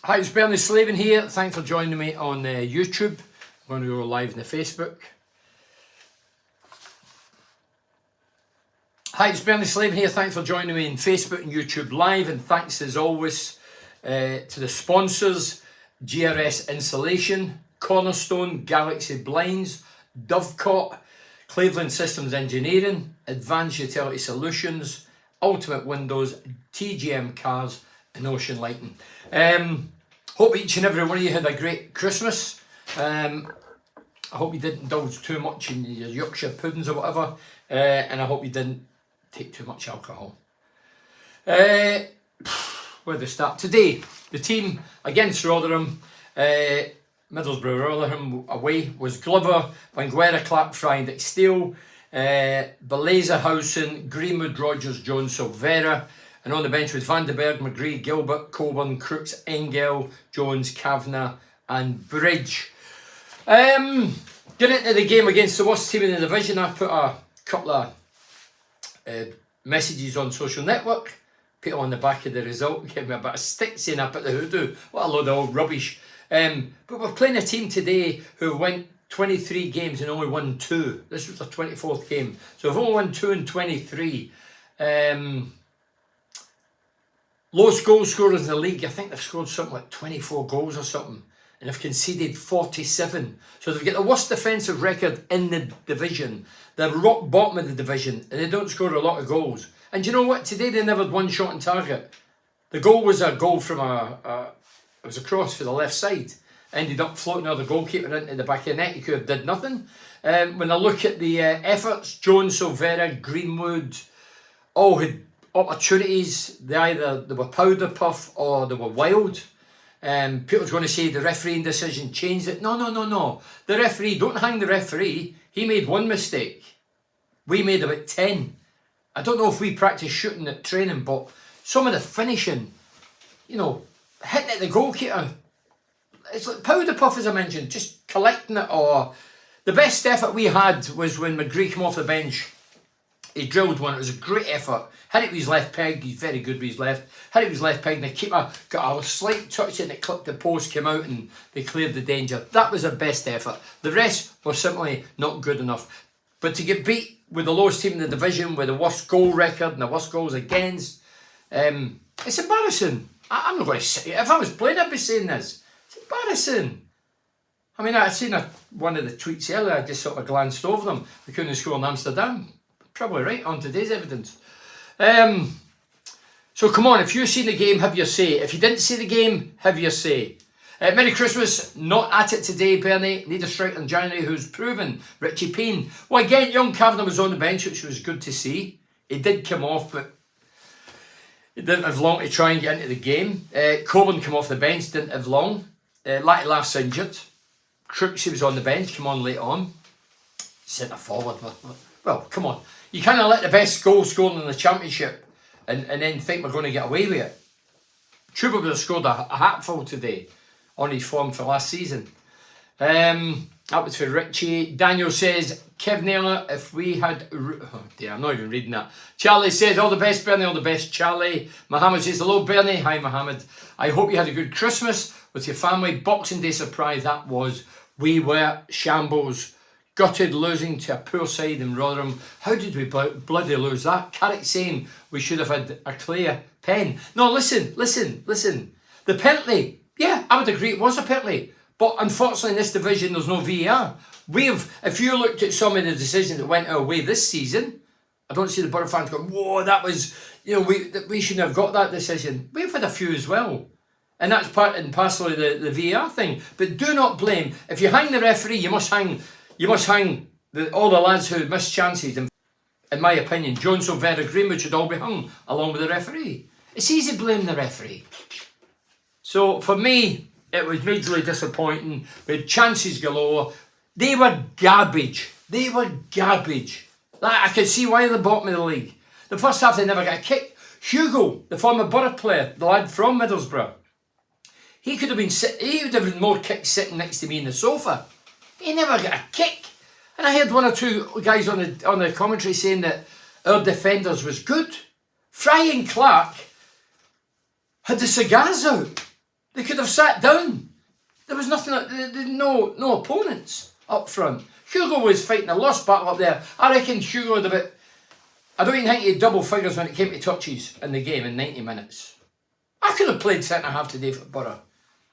Hi, it's Bernie Slavin here. Thanks for joining me on YouTube. I'm going to go live on the Facebook. Hi, it's Bernie Slavin here. Thanks for joining me on Facebook and YouTube Live. And thanks as always to the sponsors, GRS Insulation, Cornerstone, Galaxy Blinds, Dovecot, Cleveland Systems Engineering, Advanced Utility Solutions, Ultimate Windows, TGM Cars, and Ocean Lighting. Hope each and every one of you had a great Christmas. I hope you didn't indulge too much in your Yorkshire puddings or whatever, and I hope you didn't take too much alcohol. Where do we start? Today, the team against Rotherham, Middlesbrough, Rotherham away, was Glover, Vanguera, Clark, Fry, Steele, Belazerhausen, Greenwood, Rogers, Jones, Silvera. And on the bench was Van den Berg, McGree, Gilbert, Coburn, Crooks, Engel, Jones, Kavanagh and Bridge. Getting into the game against the worst team in the division, I put a couple of messages on social network, put on the back of the result, gave me a bit of stick saying I put the hoodoo. What a load of old rubbish. But we're playing a team today who went 23 games and only won 2. This was their 24th game. So we've only won 2 in 23. Lowest goal scorers in the league, I think they've scored something like 24 goals or something, and they've conceded 47. So they've got the worst defensive record in the division. They're rock bottom of the division, and they don't score a lot of goals. And you know what? Today they never had one shot on target. The goal was a goal from it was a cross for the left side. Ended up floating out the goalkeeper into the back of the net. He could have did nothing. When I look at the efforts, Jones, Silvera, Greenwood, all had opportunities. They were powder puff or they were wild. People's going to say the refereeing decision changed it. No. The referee, don't hang the referee. He made one mistake. We made about 10. I don't know if we practice shooting at training, but some of the finishing, hitting at the goalkeeper, it's like powder puff, as I mentioned, just collecting it. Or the best effort we had was when McGree came off the bench. He drilled one. It was a great effort. Had it with his left peg. He's very good with his left. Had it with his left peg, and the keeper got a slight touch and it clipped the post, came out, and they cleared the danger. That was their best effort. The rest were simply not good enough. But to get beat with the lowest team in the division, with the worst goal record and the worst goals against, it's embarrassing. I'm not going to say it. If I was playing, I'd be saying this. It's embarrassing. I mean, I'd seen one of the tweets earlier. I just sort of glanced over them. We couldn't score in Amsterdam. Probably right on today's evidence. So come on, if you've seen the game, have your say. If you didn't see the game, have your say. Merry Christmas. Not at it today, Bernie. Need a striker in January who's proven. Richie Payne. Well, again, young Kavanagh was on the bench, which was good to see. He did come off, but he didn't have long to try and get into the game. Coburn came off the bench, didn't have long. Last injured. Crooks, he was on the bench, come on late on. Centre forward. Well, come on. You can't let the best goal scorer in the championship and then think we're going to get away with it. Chuba would have scored a hatful today on his form for last season. That was for Richie. Daniel says, Kev Naylor, if we had... Oh dear, I'm not even reading that. Charlie says, all the best, Bernie, all the best, Charlie. Mohammed says, hello, Bernie. Hi, Mohammed. I hope you had a good Christmas with your family. Boxing Day surprise, that was. We were shambles. Gutted losing to a poor side in Rotherham. How did we bloody lose that? Carrick saying we should have had a clear pen. No, listen. The penalty, yeah, I would agree it was a penalty. But unfortunately in this division there's no VAR. If you looked at some of the decisions that went our way this season, I don't see the Borough fans going, whoa, that was, we shouldn't have got that decision. We've had a few as well. And that's part and parcel of the VAR thing. But do not blame. If you hang the referee, you must hang all the lads who missed chances. In my opinion, Jones, Silvera, Greenwood should all be hung along with the referee. It's easy to blame the referee. So for me, it was majorly disappointing. We had chances galore. They were garbage. I could see why they're the bottom of the league. The first half they never got a kick. Hugo, the former Borough player, the lad from Middlesbrough, he would have been more kicks sitting next to me in the sofa. He never got a kick. And I heard one or two guys on the commentary saying that our defenders was good. Fry and Clark had the cigars out. They could have sat down. There was nothing, no opponents up front. Hugo was fighting a lost battle up there. I reckon Hugo had about, I don't even think he had double figures when it came to touches in the game in 90 minutes. I could have played centre-half today for Borough.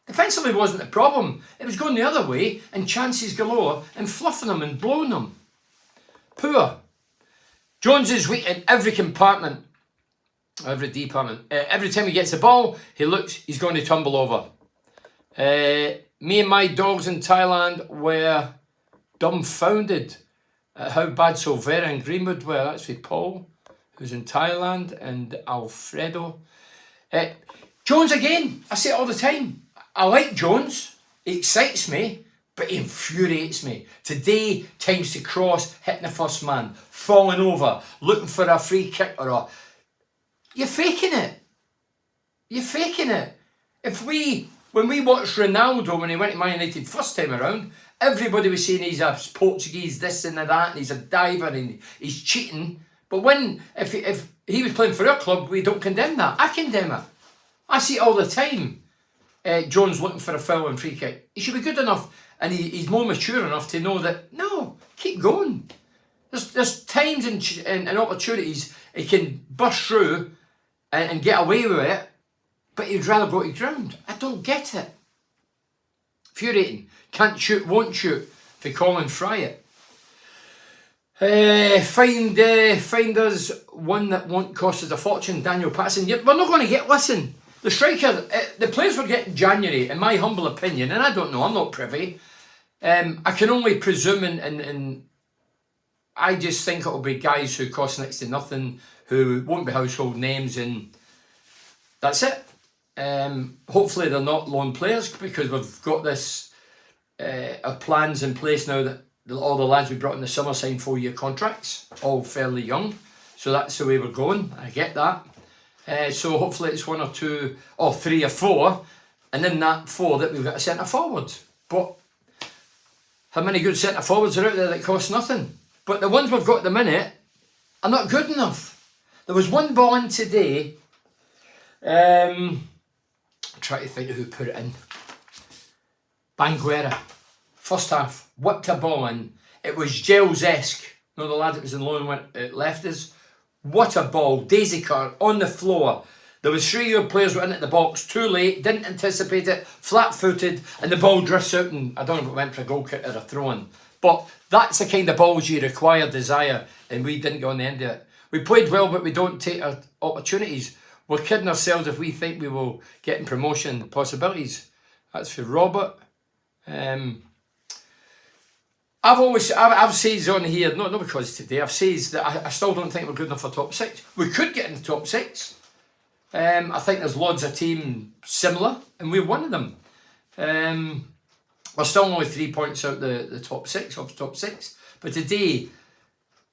Defensively wasn't the problem. It was going the other way and chances galore and fluffing them and blowing them. Poor. Jones is weak in every compartment, every department. Every time he gets the ball, he looks, he's going to tumble over. Me and my dogs in Thailand were dumbfounded at how bad Silvera and Greenwood were. That's with Paul, who's in Thailand, and Alfredo. Jones again, I say it all the time. I like Jones, he excites me, but he infuriates me. Today, times to cross, hitting the first man, falling over, looking for a free kick or a... You're faking it. You're faking it. When we watched Ronaldo when he went to Man United first time around, everybody was saying he's a Portuguese, this and that, and he's a diver and he's cheating. But if he was playing for our club, we don't condemn that. I condemn it. I see it all the time. Jones looking for a foul and free kick. He should be good enough, and he's more mature enough to know that, no, keep going. There's times and opportunities he can burst through and get away with it, but he'd rather go to ground. I don't get it. Infuriating. Can't shoot, won't shoot. If they call and fry it. Find us one that won't cost us a fortune, Daniel Patterson. We're not going to get, listen, the striker, the players we're getting January, in my humble opinion, and I don't know, I'm not privy, I can only presume, and I just think it'll be guys who cost next to nothing, who won't be household names, and that's it. Hopefully they're not loan players, because we've got this plans in place now that all the lads we brought in the summer signed 4-year contracts, all fairly young, so that's the way we're going. I get that. So hopefully it's 1 or 2 or 3 or 4, and in that 4 that we've got a centre forward. But how many good centre forwards are out there that cost nothing? But the ones we've got at the minute are not good enough. There was one ball in today. I'm trying to think of who put it in. Banguera. First half, whipped a ball in. It was Gels-esque. No, the lad that was in loan went left us. What a ball. Daisy cut on the floor. There was 3 players went into the box too late, didn't anticipate it, flat-footed, and the ball drifts out, and I don't know if it went for a goal kick or a throw-in. But that's the kind of balls you require, desire, and we didn't go on the end of it. We played well, but we don't take our opportunities. We're kidding ourselves if we think we will get in promotion possibilities. That's for Robert. I've said on here, not because today, I've said that I still don't think we're good enough for top 6. We could get in the top 6. I think there's loads of teams similar, and we're one of them. We're still only 3 points out the top 6, off the top 6. But today,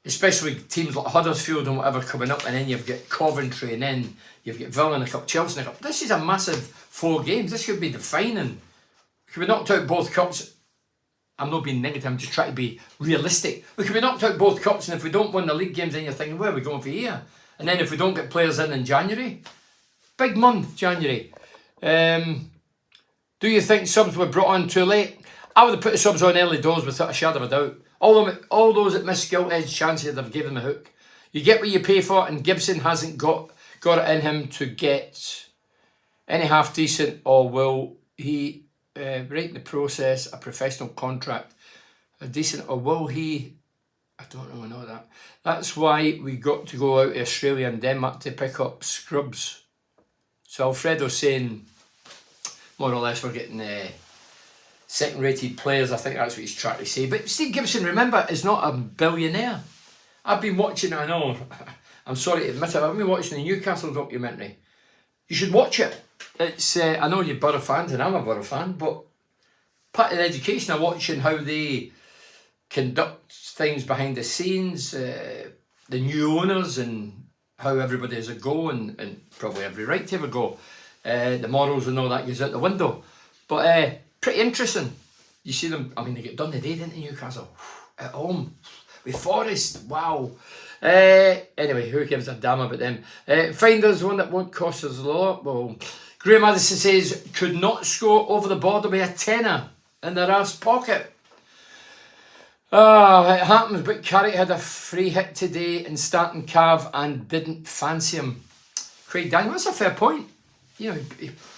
especially with teams like Huddersfield and whatever coming up, and then you've got Coventry, and then you've got Villa in the Cup, Chelsea in the Cup. This is a massive 4 games. This could be defining. We could be knocked out both cups. I'm not being negative, I'm just trying to be realistic. We could be knocked out both cups, and if we don't win the league games, then you're thinking, where are we going for here? And then if we don't get players in January, big month, January. Do you think subs were brought on too late? I would have put the subs on early doors without a shadow of a doubt. All those that miss gilt-edged chances, they've given the hook. You get what you pay for, and Gibson hasn't got it in him to get any half decent, or will he right in the process a professional contract a decent, or will he? I don't know that. That's why we got to go out to Australia and Denmark to pick up scrubs. So Alfredo's saying more or less we're getting second rated players. I think that's what he's trying to say. But Steve Gibson, remember, is not a billionaire. I've been watching, I know, I'm sorry to admit it, I've been watching the Newcastle documentary. You should watch it. It's I know you're Borough fans, and I'm a Borough fan, but part of the education of watching how they conduct things behind the scenes, the new owners, and how everybody has a go, and probably every right to have a go. The morals and all that goes out the window. But pretty interesting. You see them, I mean, they get done today, didn't they, Newcastle? At home. With Forest, wow. Anyway, who gives a damn about them? Find us one that won't cost us a lot. Well, Graham Addison says, could not score over the border with a tenner in their arse pocket. It happens, but Carrick had a free hit today in starting Cav and didn't fancy him. Craig Daniel, that's a fair point. You know,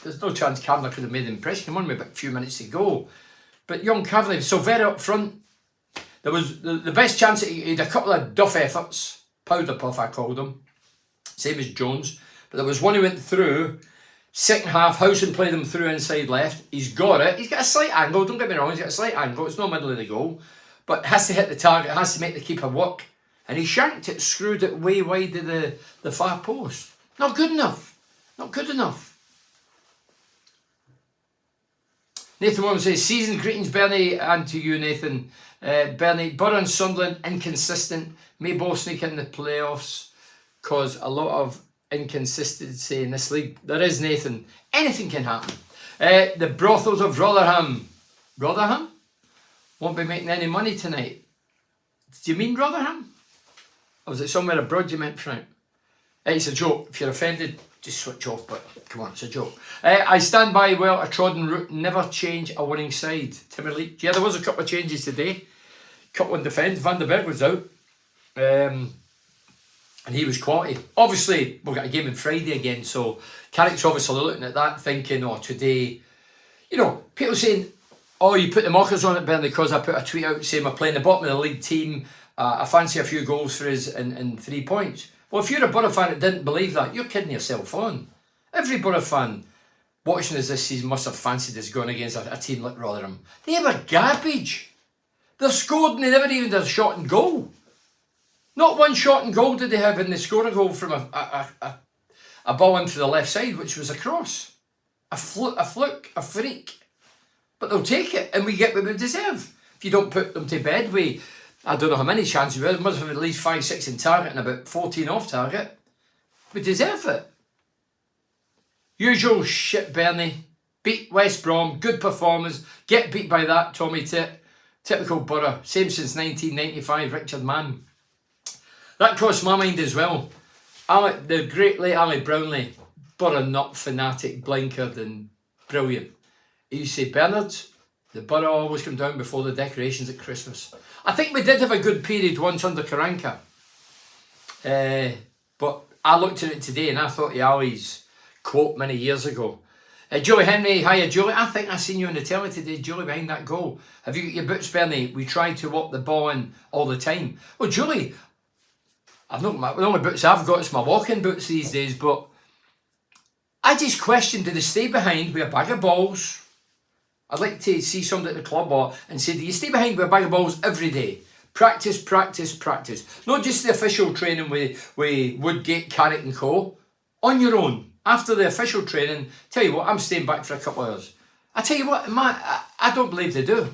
there's no chance Kavanagh could have made an impression. He won with a few minutes to go. But young Kavanagh, so very up front. There was the best chance. He had a couple of duff efforts. Powder puff, I called them. Same as Jones. But there was one who went through. Second half, Howson played him through inside left. He's got it. He's got a slight angle. Don't get me wrong. He's got a slight angle. It's not middle of the goal. But has to hit the target. Has to make the keeper work. And he shanked it, screwed it way wide of the far post. Not good enough. Not good enough. Nathan Williams says, season greetings, Bernie, and to you, Nathan. Bernie, Borough and Sunderland, inconsistent. May both sneak in the playoffs. Cause a lot of inconsistency in this league. There is, Nathan. Anything can happen. The brothels of Rotherham. Rotherham? Won't be making any money tonight. Do you mean Rotherham? Or was it somewhere abroad you meant, Frank? It's a joke. If you're offended, just switch off, but come on, it's a joke. I stand by a trodden route, never change a winning side. Timberlake. Yeah, there was a couple of changes today. Couple in defence. Van der Berg was out. And he was quality. Obviously, we've got a game on Friday again, so Carrick's obviously looking at that thinking, oh, today, you know, people saying, oh, you put the mockers on it, Bernie, because I put a tweet out saying we're playing the bottom of the league team. I fancy a few goals for us and 3 points. Well, if you're a Borough fan that didn't believe that, you're kidding yourself on. Every Borough fan watching us this season must have fancied us going against a team like Rotherham. They were garbage. They've scored and they never even did a shot and goal. Not one shot and goal did they have, and they scored a goal from a ball into the left side, which was a cross. A fluke, a freak. But they'll take it, and we get what we deserve. If you don't put them to bed, I don't know how many chances we had. We must have at least 5, 6 in target and about 14 off target. We deserve it. Usual shit, Bernie. Beat West Brom, good performance. Get beat by that, Tommy Tit. Typical Borough. Same since 1995, Richard Mann. That crossed my mind as well. The great late Ali Brownlee. Borough nut fanatic, blinkered and brilliant. He used to say, Bernard, the Borough always come down before the decorations at Christmas. I think we did have a good period once under Karanka. But I looked at it today and I thought of Ali's quote many years ago. Julie Henry, hiya Julie. I think I seen you on the telly today, Julie, behind that goal. Have you got your boots, Bernie? We try to walk the ball in all the time. Well, Julie, the only boots I've got is my walking boots these days, but I just question, do they stay behind with a bag of balls? I'd like to see somebody at the club and say, do you stay behind with a bag of balls every day? Practice, practice, practice. Not just the official training with Woodgate, Carrick and co. On your own. After the official training, tell you what, I'm staying back for a couple of hours. I tell you what, I don't believe they do.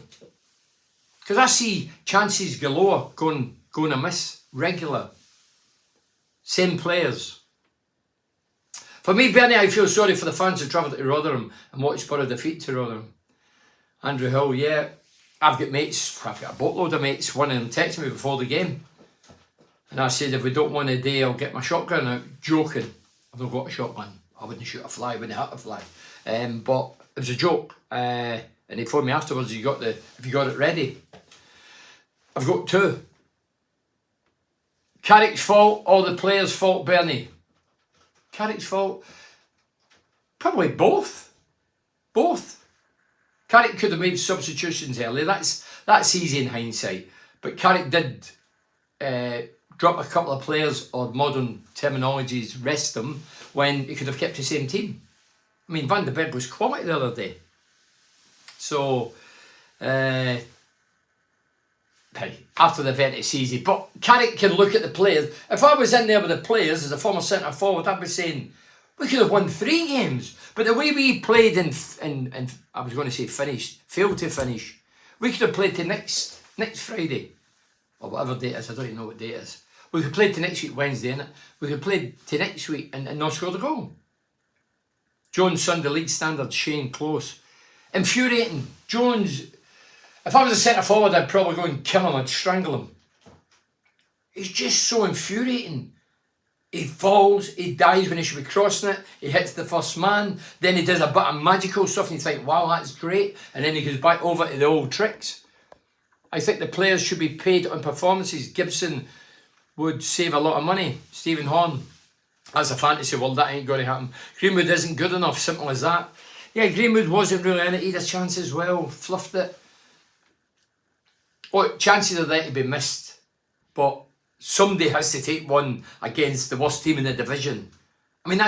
Because I see chances galore going amiss. Regular. Same players. For me, Bernie, I feel sorry for the fans who travelled to Rotherham and watched Borough defeat to Rotherham. Andrew Hill, yeah. I've got a boatload of mates. One of them texted me before the game. And I said, if we don't win a day, I'll get my shotgun out. Joking. I've not got a shotgun. I wouldn't shoot a fly, wouldn't hurt a fly. But it was a joke. And he phoned me afterwards, if you got it ready. I've got 2. Carrick's fault or the players' fault, Bernie? Carrick's fault? Probably both. Both. Carrick could have made substitutions early. That's easy in hindsight. But Carrick did drop a couple of players, or modern terminologies, rest them, when he could have kept the same team. I mean, Van der Berg was quality the other day. So, after the event, it's easy. But Carrick can look at the players. If I was in there with the players as a former centre forward, I'd be saying, we could have won 3 games. But the way we played and I was going to say failed to finish, we could have played to next Friday, or whatever day it is. I don't even know what day it is. We could play to next week, Wednesday, innit? We could play to next week and not score the goal. Jones Sunday league standard, Shane Close. Infuriating. Jones, if I was a centre forward, I'd probably go and kill him, I'd strangle him. He's just so infuriating. He falls, he dies when he should be crossing it, he hits the first man, then he does a bit of magical stuff and you think, wow, that's great, and then he goes back over to the old tricks. I think the players should be paid on performances. Gibson would save a lot of money. Stephen Horn, that's a fantasy world, that ain't going to happen. Greenwood isn't good enough, simple as that. Yeah, Greenwood wasn't really in it, he had a chance as well, fluffed it. Oh, chances are there to be missed, but somebody has to take one against the worst team in the division. I mean,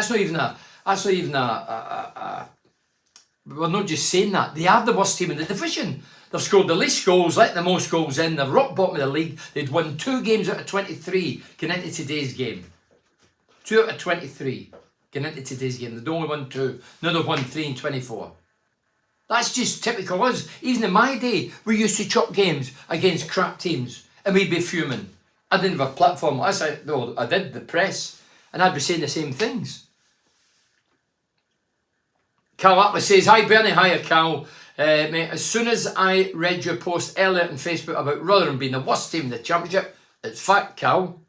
we're not just saying that. They are the worst team in the division. They've scored the least goals, let the most goals in. They're rock bottom of the league. They'd won 2 games out of 23 going into today's game. 2 out of 23 going into today's game. They'd only won 2. Now they've won 3 in 24. That's just typical us. Even in my day, we used to chop games against crap teams and we'd be fuming. I didn't have a platform. I did, the press, and I'd be saying the same things. Cal Atlas says, hi Bernie, hiya Cal. Mate, as soon as I read your post earlier on Facebook about Rotherham being the worst team in the Championship, it's fact, Cal.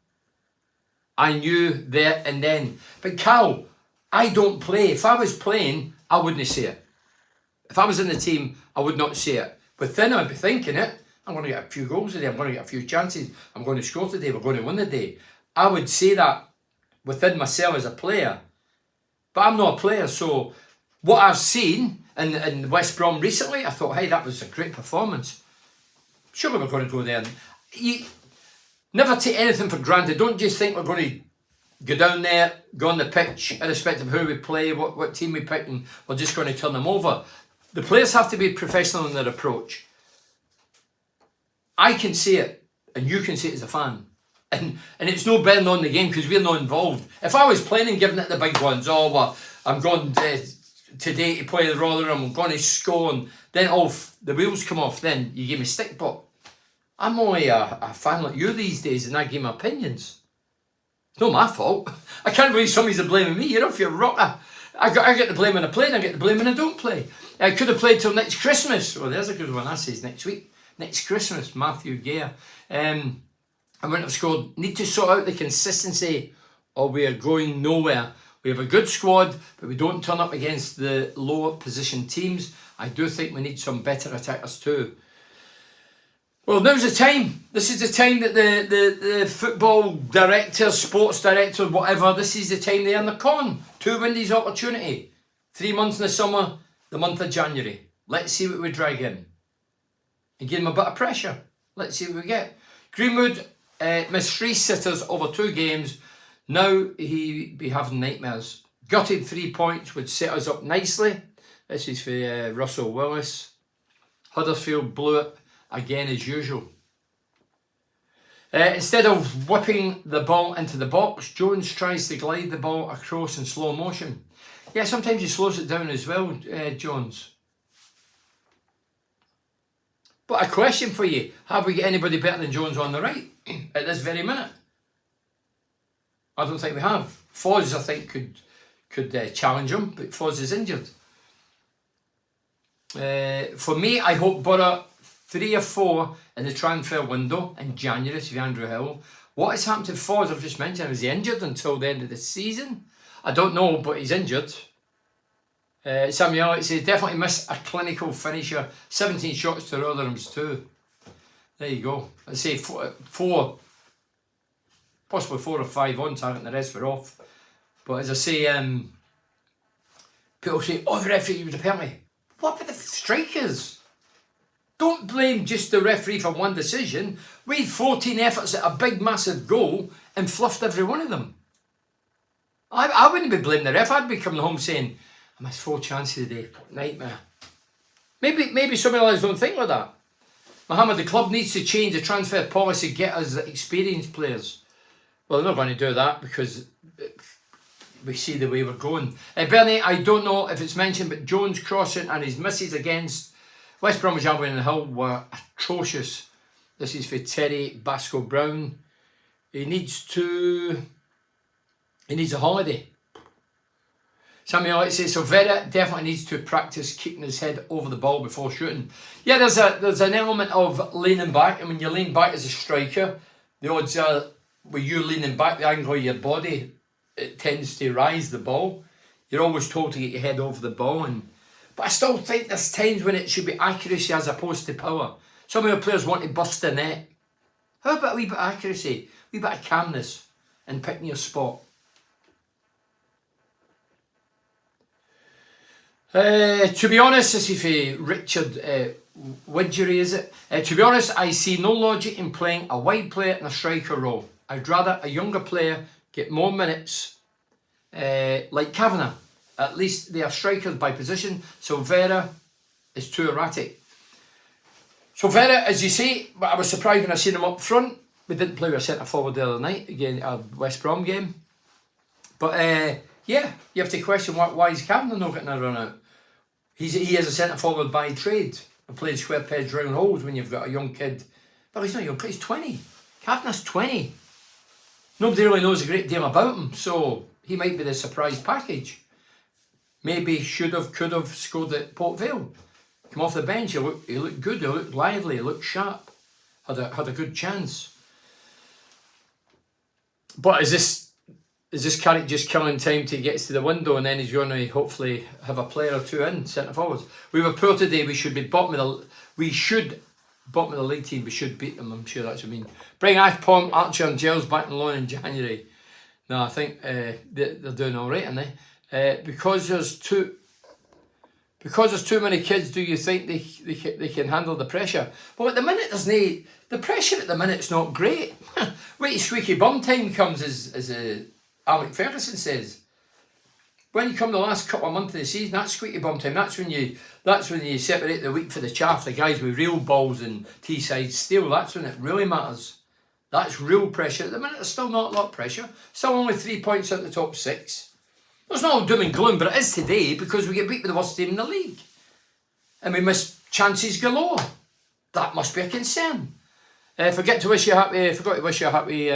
I knew there and then. But Cal, I don't play. If I was playing, I wouldn't say it. If I was in the team, I would not say it. But then I'd be thinking it. I'm going to get a few goals today. I'm going to get a few chances. I'm going to score today. We're going to win the day. I would say that within myself as a player. But I'm not a player. So what I've seen in West Brom recently, I thought, hey, that was a great performance. Surely we're going to go there. You never take anything for granted. Don't just think we're going to go down there, go on the pitch, irrespective of who we play, what team we pick, and we're just going to turn them over. The players have to be professional in their approach. I can see it, and you can see it as a fan. And it's no better on the game because we're not involved. If I was playing and giving it the big ones, I'm going today to play the Rotherham, I'm going to score, and then the wheels come off, then you give me stick. But I'm only a fan like you these days, and I give my opinions. It's not my fault. I can't believe somebody's blaming me. You're off your rocker. I get the blame when I play, and I get the blame when I don't play. I could have played till next Christmas. Well, there's a good one. I says next week. Next Christmas, Matthew Gare. I wouldn't have scored. Need to sort out the consistency or we are going nowhere. We have a good squad, but we don't turn up against the lower position teams. I do think we need some better attackers too. Well, now's the time. This is the time that the football director, sports director, whatever, this is the time they earn the con. 2 windies opportunity. 3 months in the summer, the month of January. Let's see what we drag in. And give him a bit of pressure. Let's see what we get. Greenwood missed 3 sitters over 2 games. Now he be having nightmares. Gutted 3 points would set us up nicely. This is for Russell Willis. Huddersfield blew it again as usual. Instead of whipping the ball into the box, Jones tries to glide the ball across in slow motion. Yeah, sometimes he slows it down as well, Jones. But a question for you, have we got anybody better than Jones on the right at this very minute? I don't think we have. Foz, I think, could challenge him, but Foz is injured. For me, I hope Borough 3 or 4 in the transfer window in January to Andrew Hill. What has happened to Foz? I've just mentioned, is he injured until the end of the season? I don't know, but he's injured. Samuel, it says definitely missed a clinical finisher. 17 shots to Rotherham's 2. There you go. I'd say 4, possibly 4 or 5 on target, and the rest were off. But as I say, people say, oh, the referee was a penalty. What about the strikers? Don't blame just the referee for one decision. We had 14 efforts at a big, massive goal and fluffed every one of them. I wouldn't be blaming the ref. I'd be coming home saying, I missed 4 chances today. Nightmare. Maybe some of us don't think like that. Mohammed, the club needs to change the transfer policy, get us the experienced players. Well, they're not going to do that because we see the way we're going. Bernie, I don't know if it's mentioned, but Jones crossing and his misses against West Bromwich Albion and Hull were atrocious. This is for Terry Basco Brown. He needs a holiday. Samuel Alex says, so Vera definitely needs to practice keeping his head over the ball before shooting. Yeah, there's an element of leaning back, and when you lean back as a striker, the odds are with you leaning back, the angle of your body it tends to rise the ball. You're always told to get your head over the ball, but I still think there's times when it should be accuracy as opposed to power. Some of the players want to bust the net. How about a wee bit of accuracy, a wee bit of calmness, and picking your spot? To be honest, this is for Richard Widgery, is it? To be honest, I see no logic in playing a wide player in a striker role. I'd rather a younger player get more minutes, like Kavanagh. At least they are strikers by position, so Vera is too erratic. So Vera, as you say, but I was surprised when I seen him up front. We didn't play with a centre forward the other night, again, our West Brom game. But yeah, you have to question why is Kavanagh not getting a run out? He is a centre forward by trade. I played square pegs round holes when you've got a young kid. Well, he's not young, he's 20. Kavanagh's 20. Nobody really knows a great deal about him, so he might be the surprise package. Maybe should have, could have scored at Port Vale. Come off the bench, he looked good, he looked lively, he looked sharp. Had a good chance. But is this Carrick just killing time till he gets to the window and then he's going to hopefully have a player or two in centre forwards? We were poor today. We should be bottom of the league team. We should beat them. I'm sure that's what I mean. Bring Akpom, Archer and Giles back on loan in January. No, I think they're doing all right, aren't they? Because there's too many kids. Do you think they can handle the pressure? Well, at the minute the pressure at the minute's not great. Wait till squeaky bum time comes, as Alec Ferguson says. When you come the last couple of months of the season, that's squeaky bum time. That's when you separate the wheat for the chaff. The guys with real balls and Teesside steel. That's when it really matters. That's real pressure. At the minute, there's still not a lot of pressure. Still only 3 points out of the top 6. It's not all doom and gloom, but it is today because we get beat with the worst team in the league, and we miss chances galore. That must be a concern. Forgot to wish you a happy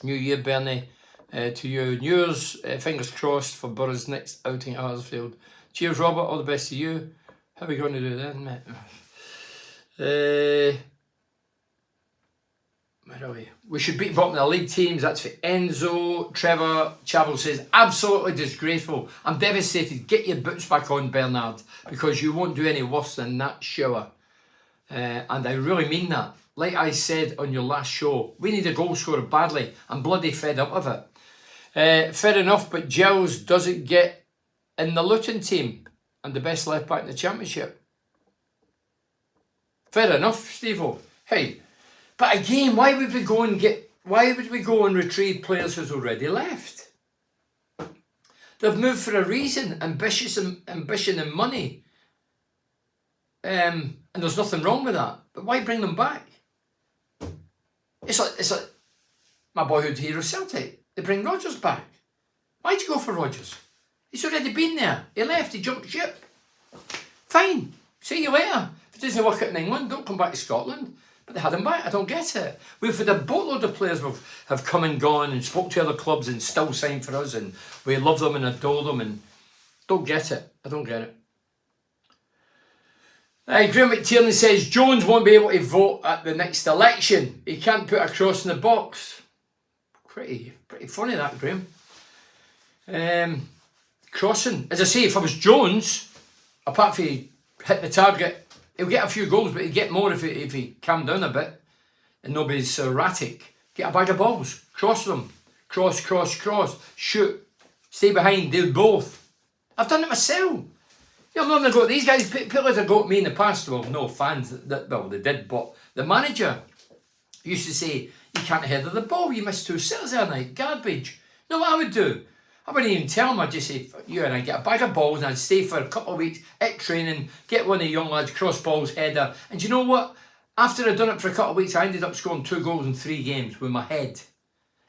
New Year, Bernie. To you, New Year's, fingers crossed for Borough's next outing at Huddersfield. Cheers, Robert. All the best to you. How are we going to do then, mate? Where are we? We should beat bottom of the league teams. That's for Enzo. Trevor Chavel says, absolutely disgraceful. I'm devastated. Get your boots back on, Bernard, because you won't do any worse than that shower. And I really mean that. Like I said on your last show, we need a goal scorer badly. I'm bloody fed up of it. Fair enough, but Giles doesn't get in the Luton team and the best left back in the Championship. Fair enough, Steve-O. Hey, but again, why would we go and retrieve players who's already left? They've moved for a reason, ambition and money. And there's nothing wrong with that. But why bring them back? It's like my boyhood hero Celtic. They bring Rodgers back. Why'd you go for Rodgers? He's already been there. He left, he jumped ship. Fine. See you later. If it doesn't work out in England, don't come back to Scotland. But they had him back. I don't get it. We've had a boatload of players who have come and gone and spoke to other clubs and still signed for us, and we love them and adore them, and don't get it. I don't get it. Graham McTiernan says Jones won't be able to vote at the next election. He can't put a cross in the box. Pretty funny that, Graham. Crossing. As I say, if I was Jones, apart from he hit the target, he'll get a few goals, but he'd get more if he calmed down a bit and nobody's so erratic. Get a bag of balls, cross them, cross, shoot, stay behind, do both. I've done it myself. You'll normally go, these guys, people have got me in the past, well, no fans, well, they did, but the manager used to say, you can't head of the ball, you missed 2 sitters the other night, garbage. You know what I would do? I wouldn't even tell them, I'd just say, you and I get a bag of balls and I'd stay for a couple of weeks at training, get one of the young lads, cross balls, header. And you know what? After I'd done it for a couple of weeks, I ended up scoring 2 goals in 3 games with my head.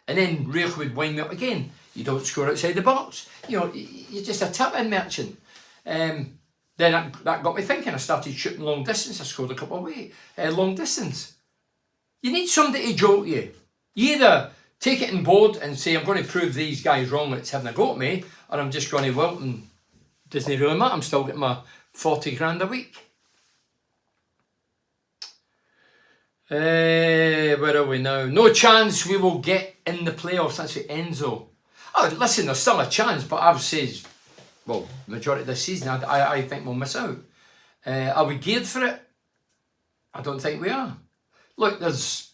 And then Rake would wind me up again. You don't score outside the box. You know, you're just a tap-in merchant. Then that got me thinking. I started shooting long distance. I scored a couple of weeks. Long distance. You need somebody to jolt you. You either take it on board and say, I'm going to prove these guys wrong that's having a go at me, or I'm just going to wilt and it doesn't really matter. I'm still getting my 40 grand a week. Where are we now? No chance we will get in the playoffs. That's for Enzo. Oh, listen, there's still a chance, but I've said, well, majority of this season, I think we'll miss out. Are we geared for it? I don't think we are. Look, there's...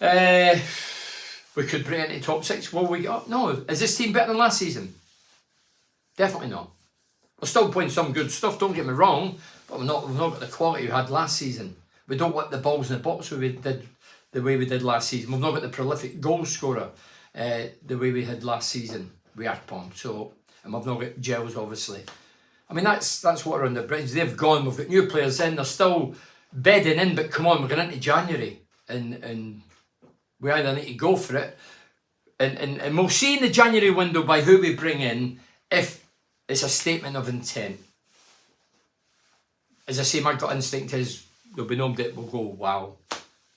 we could break into top 6. Will we get up? No. Is this team better than last season? Definitely not. We're still playing some good stuff, don't get me wrong, but we've not got the quality we had last season. We don't whip the balls in the box the way we did last season. We've not got the prolific goal scorer the way we had last season with Arpon. So, and we've not got Gels, obviously. I mean, that's water on the bridge. They've gone. We've got new players in. They're still bedding in, but come on, we're going into January, and we either need to go for it, and we'll see in the January window by who we bring in if it's a statement of intent. As I say, my gut instinct is there'll be nobody that will go, wow.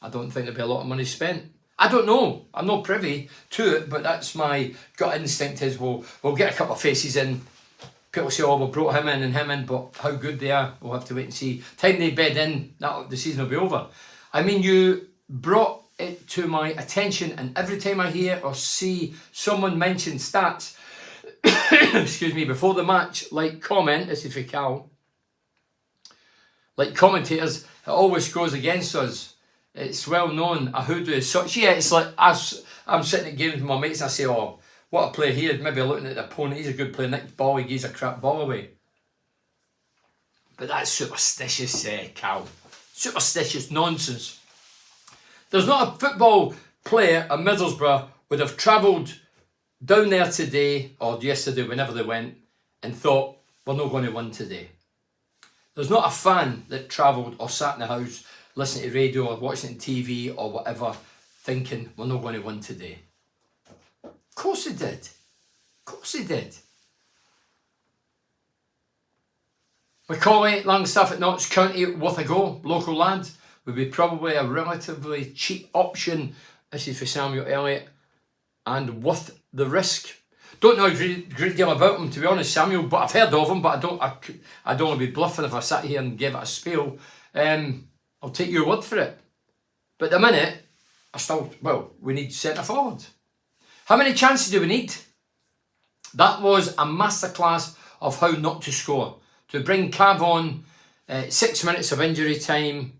I don't think there'll be a lot of money spent. I don't know. I'm not privy to it, but that's my gut instinct is we'll get a couple of faces in. People say, oh, we brought him in, but how good they are, we'll have to wait and see. Time they bed in, the season will be over. I mean, you brought it to my attention, and every time I hear or see someone mention stats, excuse me, before the match, like comment, this is for Cal, like commentators, it always goes against us. It's well known, a hoodoo is such. Yeah, it's like I'm sitting at games with my mates and I say, oh, what a player he is. Maybe looking at the opponent, he's a good player. Nick ball, he gives a crap ball away. But that's superstitious, Cal. Superstitious nonsense. There's not a football player at Middlesbrough would have travelled down there today or yesterday, whenever they went, and thought, we're not going to win today. There's not a fan that travelled or sat in the house listening to radio or watching TV or whatever thinking, we're not going to win today. Of course they did. Of course they did. Macaulay, Langstaff at Notts County worth a go. Local lad would be probably a relatively cheap option. This is for Samuel Elliott. And worth the risk. Don't know a great deal about him, to be honest, Samuel, but I've heard of him, but I don't want to be bluffing if I sat here and gave it a spiel. I'll take your word for it. But at the minute, we need centre forward. How many chances do we need? That was a masterclass of how not to score. To bring Cav on, 6 minutes of injury time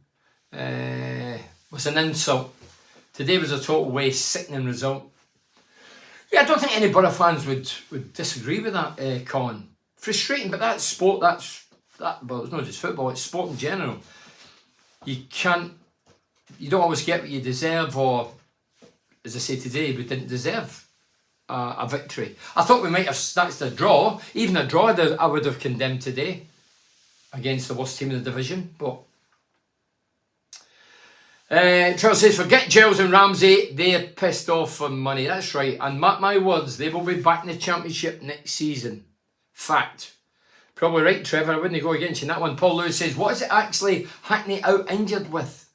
was an insult. Today was a total waste, sickening result. Yeah, I don't think any Borough fans would disagree with that, Colin. Frustrating, but that's sport, well, it's not just football, it's sport in general. You don't always get what you deserve, or, as I say today, we didn't deserve a victory. I thought we might have snatched a draw. Even a draw I would have condemned today against the worst team in the division, but Trevor says, forget Giles and Ramsey, they're pissed off for money. That's right, and mark my words, they will be back in the Championship next season. Fact. Probably right, Trevor, I wouldn't go against you in that one. Paul Lewis says, what is it actually Hackney out injured with?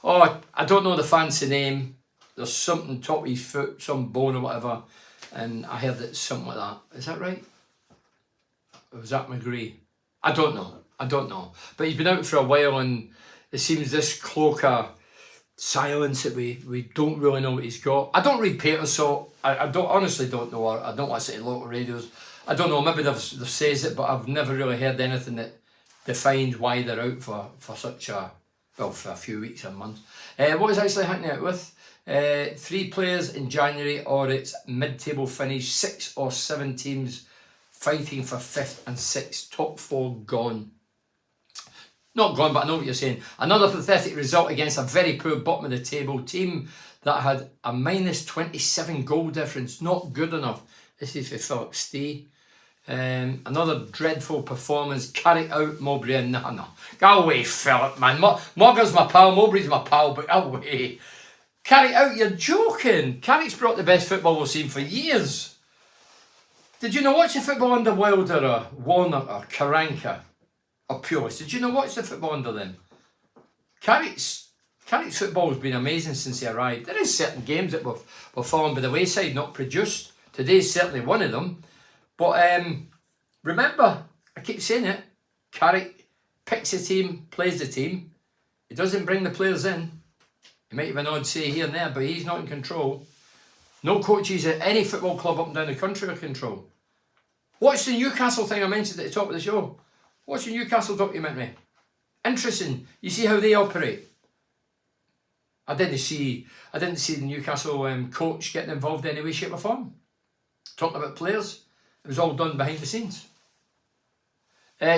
Oh, I don't know the fancy name. There's something top of his foot, some bone or whatever, and I heard it's something like that. Is that right? Or was that McGree? I don't know. But he's been out for a while, and it seems this cloak of silence that we don't really know what he's got. I don't read papers, so I honestly don't know. I don't want to say local radios. I don't know, maybe they've says it, but I've never really heard anything that defines why they're out for such a, well, for a few weeks or months. What is actually happening out with? 3 players in January, or it's mid-table finish. 6 or 7 teams fighting for 5th and 6th. Top 4 gone. Not gone, but I know what you're saying. Another pathetic result against a very poor bottom of the table team that had a minus 27 goal difference. Not good enough. This is for Philip Stee. Another dreadful performance. Carrick out, Mowbray in. No. Go away, Philip, man. Morgan's my pal, Mowbray's my pal, but go away. Carrick out, you're joking. Carrick's brought the best football we've seen for years. Did you not watch the football under Wilder or Warner or Karanka or Pulis? Did you not watch the football under them? Carrick's football has been amazing since he arrived. There is certain games that were fallen by the wayside, not produced. Today's certainly one of them. But remember, I keep saying it, Carrick picks the team, plays the team. He doesn't bring the players in. He might have an odd say here and there, but he's not in control. No coaches at any football club up and down the country are control. Watch the Newcastle thing I mentioned at the top of the show. Watch the Newcastle documentary. Interesting. You see how they operate. I didn't see the Newcastle coach getting involved in any way, shape or form. Talking about players. It was all done behind the scenes.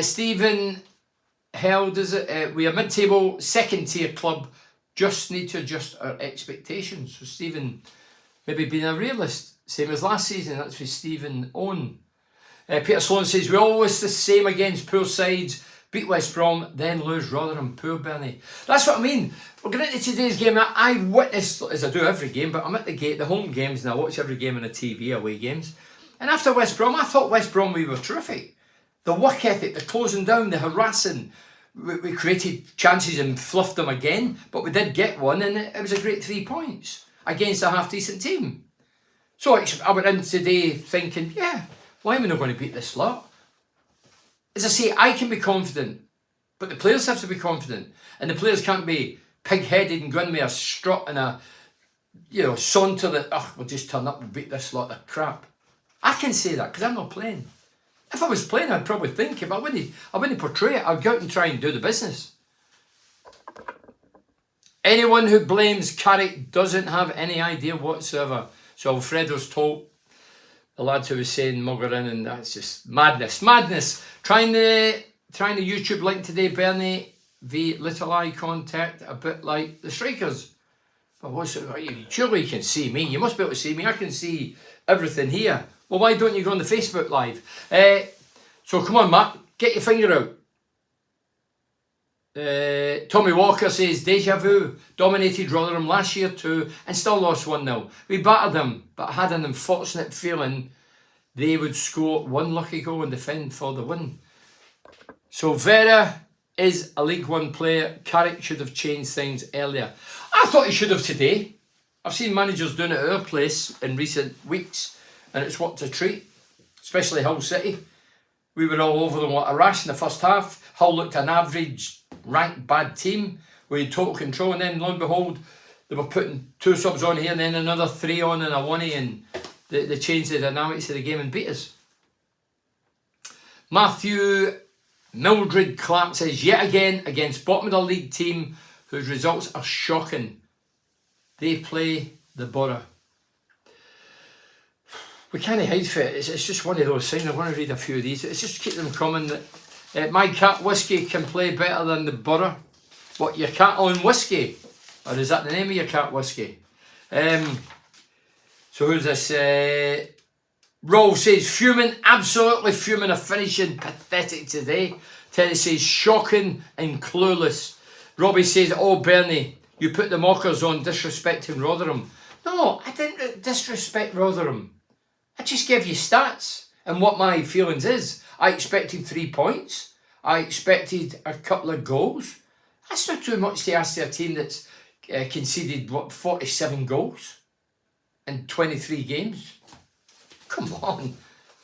Stephen held, is it? We are mid-table, second-tier club. Just need to adjust our expectations. So Stephen maybe being a realist. Same as last season. That's for Stephen Owen. Peter Sloan says, we always the same against poor sides. Beat West Brom, then lose Rotherham. Poor Bernie. That's what I mean. We're going into today's game. I witnessed, as I do every game, but I'm at the gate, the home games, and I watch every game on the TV, away games. And after West Brom, I thought West Brom, we were terrific. The work ethic, the closing down, the harassing. We created chances and fluffed them again, but we did get one, and it was a great 3 points against a half-decent team. So I went in today thinking, yeah, why am I not going to beat this lot? As I say, I can be confident, but the players have to be confident. And the players can't be pig-headed and going with a strut and a, saunter that, we'll just turn up and beat this lot of crap. I can say that because I'm not playing. If I was playing, I'd probably think, if I wouldn't portray it, I'd go out and try and do the business. Anyone who blames Carrick doesn't have any idea whatsoever. So Alfredo's told the lad who was saying mugger in, and that's just madness. Madness. Trying the YouTube link today, Bernie v Little Eye contact, a bit like the Strikers. But surely you can see me. You must be able to see me. I can see everything here. Well, why don't you go on the Facebook Live? So come on, Matt, get your finger out. Tommy Walker says, deja vu, dominated Rotherham last year too and still lost 1-0. We battered them, but had an unfortunate feeling they would score one lucky goal and defend for the win. So Vera is a League One player. Carrick should have changed things earlier. I thought he should have today. I've seen managers doing it at our place in recent weeks, and it's worked a treat, especially Hull City. We were all over them like a rash in the first half. Hull looked an average, ranked bad team with total control, and then lo and behold, they were putting 2 subs on here and then another 3 on and a 1-y, and they changed the dynamics of the game and beat us. Matthew Mildred Clark says, yet again against bottom of the league team whose results are shocking. They play the Borough. We can't hide for it. It's just one of those things. I want to read a few of these. It's just keep them coming. My Cat Whiskey can play better than the Borough. What, your cat on whiskey? Or is that the name of your cat whiskey? So who's this? Rolf says, fuming, absolutely fuming, a finishing pathetic today. Terry says, shocking and clueless. Robbie says, oh Bernie, you put the mockers on disrespecting Rotherham. No, I didn't disrespect Rotherham. I just gave you stats and what my feelings is. I expected 3 points. I expected a couple of goals. That's not too much to ask a team that's conceded, 47 goals in 23 games. Come on.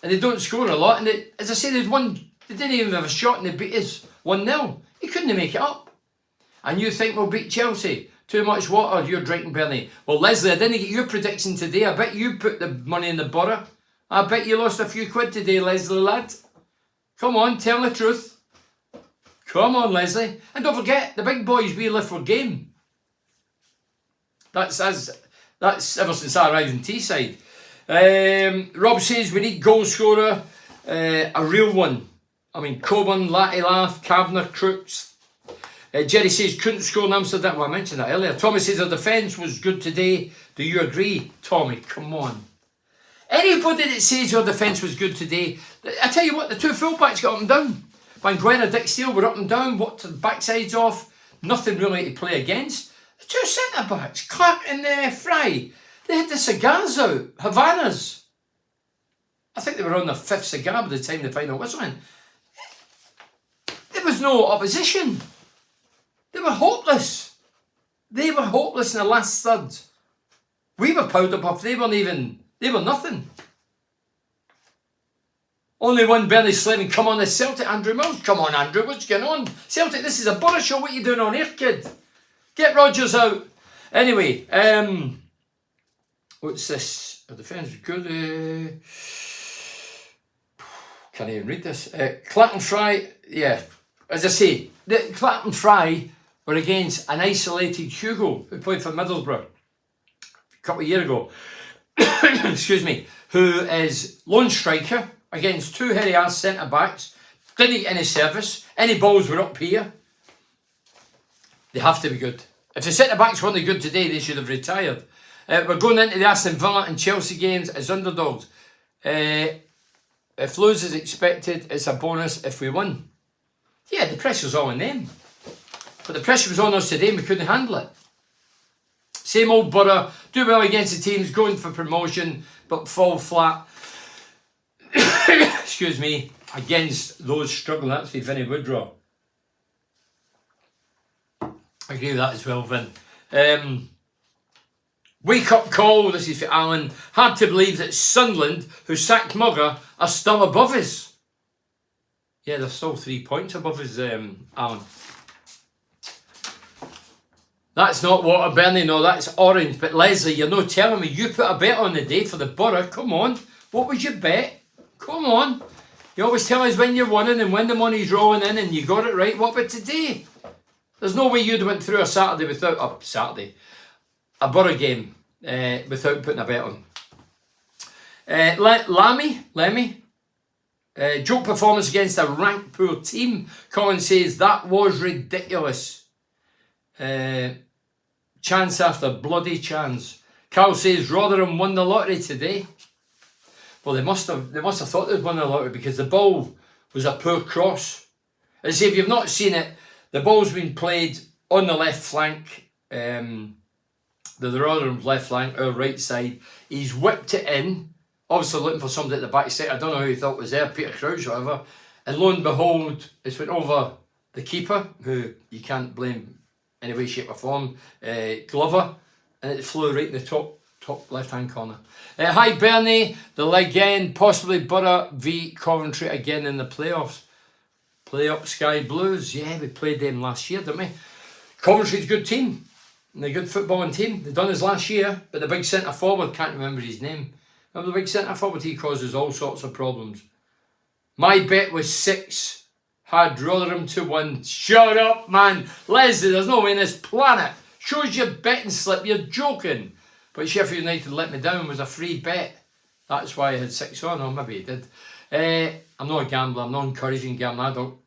And they don't score a lot. And as I say, they didn't even have a shot and they beat us 1-0. You couldn't make it up. And you think we'll beat Chelsea? Too much water you're drinking, Bernie. Well, Leslie, I didn't get your prediction today. I bet you put the money in the Borough. I bet you lost a few quid today, Leslie, lad. Come on, tell the truth. Come on, Leslie. And don't forget, the big boys, we live for game. That's ever since I arrived in Teesside. Rob says we need goal scorer, a real one. I mean, Coburn, Lattilath, Kavanagh, Crooks. Jerry says couldn't score in Amsterdam. Well, I mentioned that earlier. Tommy says our defence was good today. Do you agree, Tommy? Come on. Anybody that says your defence was good today, I tell you what, the 2 fullbacks got up and down. Banguera, Dick Steele were up and down, walked the backsides off. Nothing really to play against. The 2 centre-backs, Clark and Fry, they had the cigars out, Havanas. I think they were on their 5th cigar by the time the final whistle went. There was no opposition. They were hopeless. They were hopeless in the last third. We were powder puff. They were nothing. Only one Bernie Slavin. Come on, the Celtic, Andrew Mills. Come on, Andrew, what's going on? Celtic, this is a Borough show. What are you doing on here, kid? Get Rogers out. Anyway, What's this? The defence is good. Can't even read this. Clapton Fry, yeah. As I say, the Clapton Fry were against an isolated Hugo who played for Middlesbrough a couple of years ago. Excuse me. Who is lone striker against two hairy-ass centre-backs. Didn't get any service. Any balls were up here. They have to be good. If the centre-backs weren't good today, they should have retired. We're going into the Aston Villa and Chelsea games as underdogs. If lose is expected, it's a bonus if we win. Yeah, the pressure's all on them. But the pressure was on us today and we couldn't handle it. Same old Borough, do well against the teams, going for promotion, but fall flat. Excuse me, against those struggling. That's for Vinnie Woodrow. I agree with that as well, Vin. Wake up call, this is for Alan. Hard to believe that Sunderland, who sacked Mugger, are still above us. Yeah, they're still 3 points above us, Alan. That's not water, Bernie, no, that's orange. But Leslie, you're not telling me you put a bet on the day for the Borough. Come on. What was your bet? Come on. You always tell us when you're winning and when the money's rolling in and you got it right. What about today? There's no way you'd went through a Saturday without a Borough game without putting a bet on. Lemmy. Joke performance against a ranked poor team. Colin says that was ridiculous. Chance after bloody chance. Carl says Rotherham won the lottery today. Well, they must have thought they'd won the lottery because the ball was a poor cross. As if you've not seen it, the ball's been played on the left flank. The Rotherham's left flank, our right side. He's whipped it in. Obviously looking for somebody at the back side. I don't know who he thought was there, Peter Crouch or whatever. And lo and behold, it's went over the keeper, who you can't blame any way, shape or form, Glover, and it flew right in the top left-hand corner. Hi Bernie, the legend, possibly Borough v Coventry again in the playoffs. Play up Sky Blues, yeah, we played them last year, didn't we? Coventry's a good team, and a good footballing team. They done this last year, but the big centre-forward, can't remember his name. Remember the big centre-forward, he causes all sorts of problems. My bet was 6. Had Rotherham to win. Shut up, man. Leslie, there's no way in this planet. Shows your betting slip. You're joking. But Sheffield United let me down. It was a free bet. That's why I had 6 on. Or maybe he did. I'm not a gambler. I'm not encouraging gambling. I don't.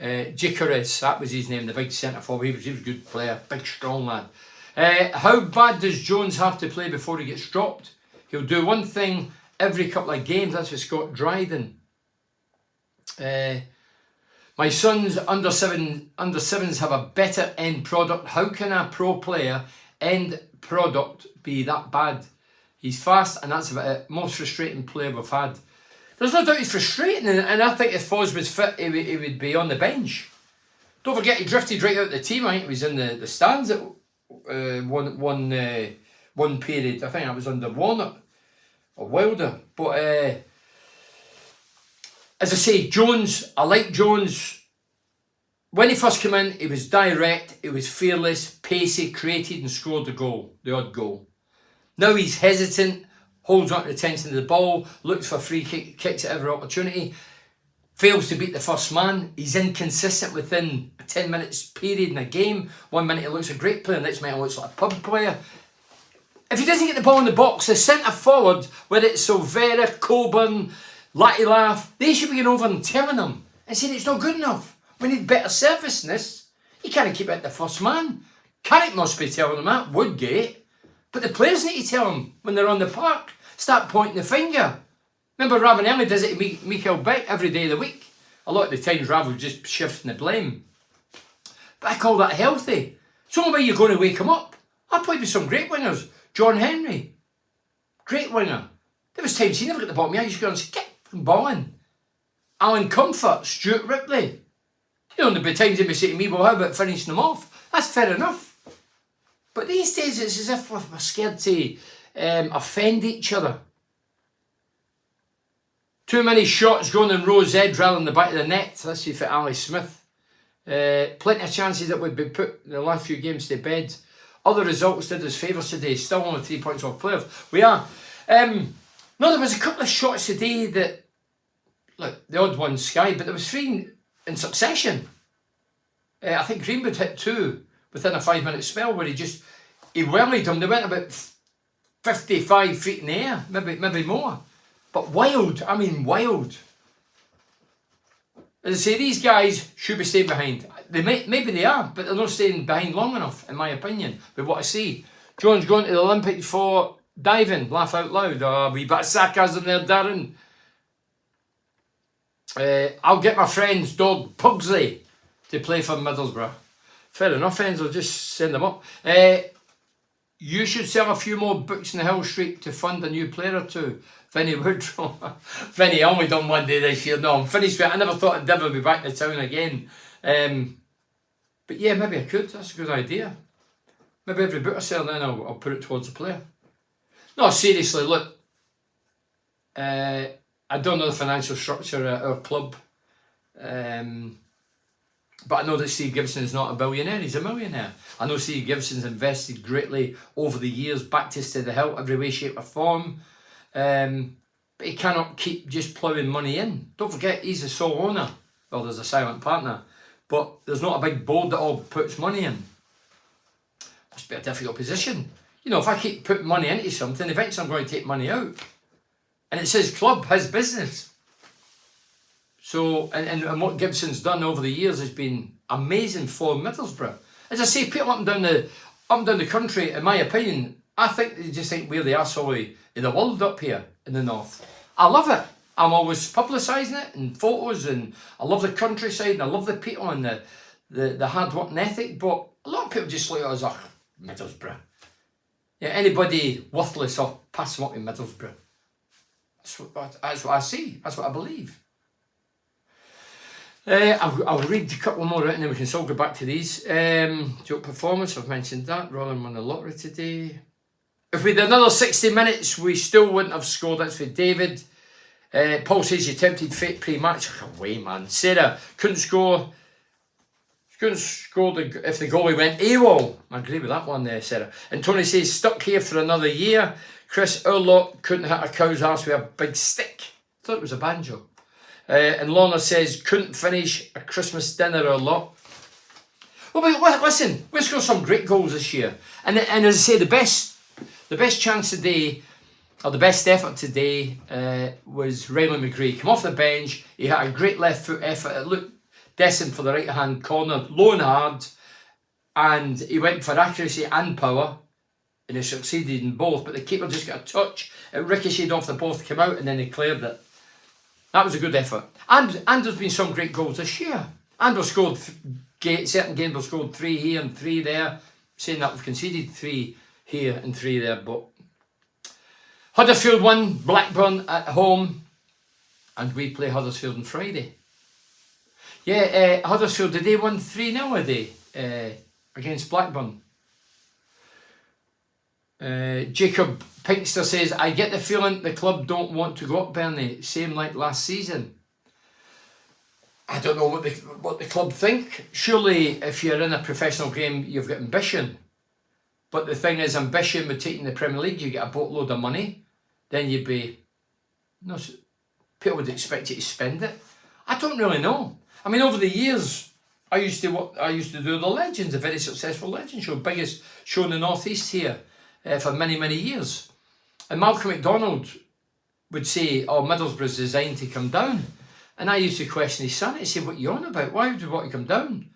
Jicaris, that was his name. The big centre forward. He was a good player. Big, strong lad. How bad does Jones have to play before he gets dropped? He'll do one thing every couple of games. That's for Scott Dryden. My son's under sevens have a better end product. How can a pro player end product be that bad? He's fast and that's about it. Most frustrating player we've had. There's no doubt he's frustrating, and I think if Foz was fit, he would be on the bench. Don't forget he drifted right out of the team. I think he was in the stands at one period. I think I was under Warnock or Wilder. But as I say, Jones, I like Jones. When he first came in, he was direct, he was fearless, pacey, created and scored the odd goal. Now he's hesitant, holds on to the tension of the ball, looks for free kicks at every opportunity, fails to beat the first man. He's inconsistent within a 10 minutes period in a game. 1 minute he looks a great player, next minute he looks like a pub player. If he doesn't get the ball in the box, the centre forward, whether it's Silvera, Coburn, Laugh, they should be going over and telling him and saying it's not good enough. We need better service in this. He can't keep it the first man. Carrick must be telling him that, Woodgate. But the players need to tell him when they're on the park. Start pointing the finger. Remember Ravanelli does it to Mikael Beck every day of the week. A lot of the times Rav was just shifting the blame. But I call that healthy. It's the only way you're going to wake him up. I played with some great wingers. John Henry, great winger. There was times he never got the ball of me. I used to go and say, get from balling. Alan Comfort, Stuart Ripley. You know, there'd be times they would say to me, well, how about finishing them off? That's fair enough. But these days it's as if we're scared to offend each other. Too many shots going in Rose Edge rather than the back of the net. Let's see for Ali Smith. Plenty of chances that we've been put in the last few games to bed. other results did us favours today. Still only 3 points off playoff. We are. No, there was a couple of shots today that, look, the odd one Sky, but there was 3 in succession. I think Greenwood hit 2 within a 5-minute spell where he wellied them. They went about 55 feet in the air, maybe more. But wild, I mean wild. As I say, these guys should be staying behind. Maybe they are, but they're not staying behind long enough, in my opinion, with what I see. John's going to the Olympics for diving. Laugh out loud. Oh, wee bit of sarcasm there, Darren. I'll get my friend's dog, Pugsley, to play for Middlesbrough. Fair enough, friends. I'll just send them up. You should sell a few more books in the Hill Street to fund a new player or two. Vinny Woodrow. Vinny, I only done one day this year. No, I'm finished with it. I never thought I'd ever be back to town again. But yeah, maybe I could. That's a good idea. Maybe every book I sell then I'll put it towards a player. No, seriously, look. I don't know the financial structure at our club. But I know that Steve Gibson is not a billionaire, he's a millionaire. I know Steve Gibson's invested greatly over the years, backed us to the hilt every way, shape or form. But he cannot keep just ploughing money in. Don't forget, he's the sole owner. Well, there's a silent partner. But there's not a big board that all puts money in. Must be a difficult position. You know, if I keep putting money into something, eventually I'm going to take money out. And it's his club, his business. So, and what Gibson's done over the years has been amazing for Middlesbrough. As I say, people up and down the country, in my opinion, I think they just think we're the arsehole in the world up here in the north. I love it. I'm always publicising it in photos, and I love the countryside, and I love the people and the hard working ethic. But a lot of people just look at us, oh, Middlesbrough. Yeah, anybody worthless, I'll pass them up in Middlesbrough. That's what I see. That's what I believe. I'll read a couple more out and then we can still go back to these. Joke performance, I've mentioned that. Rotherham won the lottery today. If we had another 60 minutes, we still wouldn't have scored. That's for David. Paul says you tempted fate pre-match. Away, man. Sarah couldn't score. Couldn't score if the goalie went AWOL. I agree with that one there, Sarah. And Tony says stuck here for another year. Chris, our lot couldn't hit a cow's arse with a big stick. Thought it was a banjo. And Lorna says, couldn't finish a Christmas dinner or lot. Well, listen, we scored some great goals this year. And as I say, the best chance today, or the best effort today, was Riley McGree. Come off the bench, he had a great left foot effort. It looked destined for the right hand corner, low and hard. And he went for accuracy and power. And he succeeded in both. But the keeper just got a touch. It ricocheted off the post, came out, and then he cleared it. That was a good effort. And there's been some great goals this year. And we've scored, certain games we've scored 3 here and 3 there. Saying that we've conceded 3 here and 3 there. But Huddersfield won, Blackburn at home. And we play Huddersfield on Friday. Yeah, Huddersfield, did they win 3-0 a day against Blackburn? Jacob Pinkster says, I get the feeling the club don't want to go up, Bernie. Same like last season. I don't know what the club think. Surely if you're in a professional game, you've got ambition. But the thing is, ambition with taking the Premier League, you get a boatload of money. Then you'd be... No, people would expect you to spend it. I don't really know. I mean, over the years, I used to do the Legends, a very successful Legend show, biggest show in the North East here. For many, many years. And Malcolm MacDonald would say, oh, Middlesbrough's designed to come down. And I used to question his son. He'd say, what are you on about? Why would you want to come down?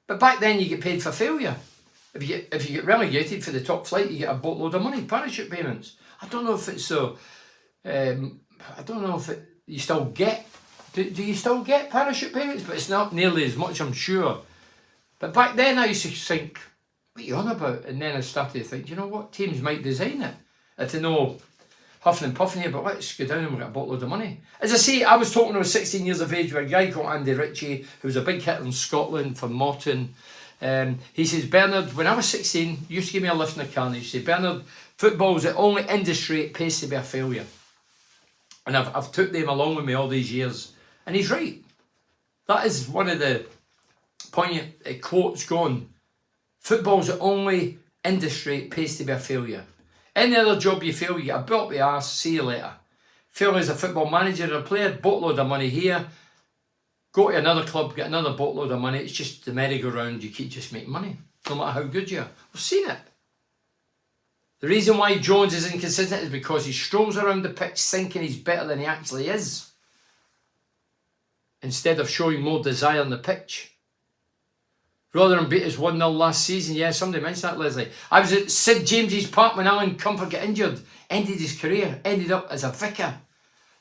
But back then you get paid for failure. If you get relegated for the top flight, you get a boatload of money, parachute payments. I don't know if it's so... I don't know if you still get... Do you still get parachute payments? But it's not nearly as much, I'm sure. But back then I used to think... What are you on about? And then I started to think, you know what, teams might design it. To know, huffing and puffing here, but let's go down and we'll get a boatload of money. As I say, I was talking when I was 16 years of age with a guy called Andy Ritchie, who was a big hitter in Scotland for Morton. He says, Bernard, when I was 16, he used to give me a lift in the car, and he used to say, Bernard, football's the only industry it pays to be a failure. And I've took them along with me all these years. And he's right. That is one of the poignant quotes going. Football's the only industry, it pays to be a failure. Any other job you fail, you get a belt up the arse, see you later. Fail as a football manager or a player, boatload of money here. Go to another club, get another boatload of money. It's just the merry-go-round, you keep just making money. No matter how good you are. We've seen it. The reason why Jones is inconsistent is because he strolls around the pitch thinking he's better than he actually is, instead of showing more desire on the pitch. Rotherham beat us 1-0 last season. Yeah, somebody mentioned that, Leslie. I was at Sid James's Park when Alan Comfort got injured. Ended his career. Ended up as a vicar.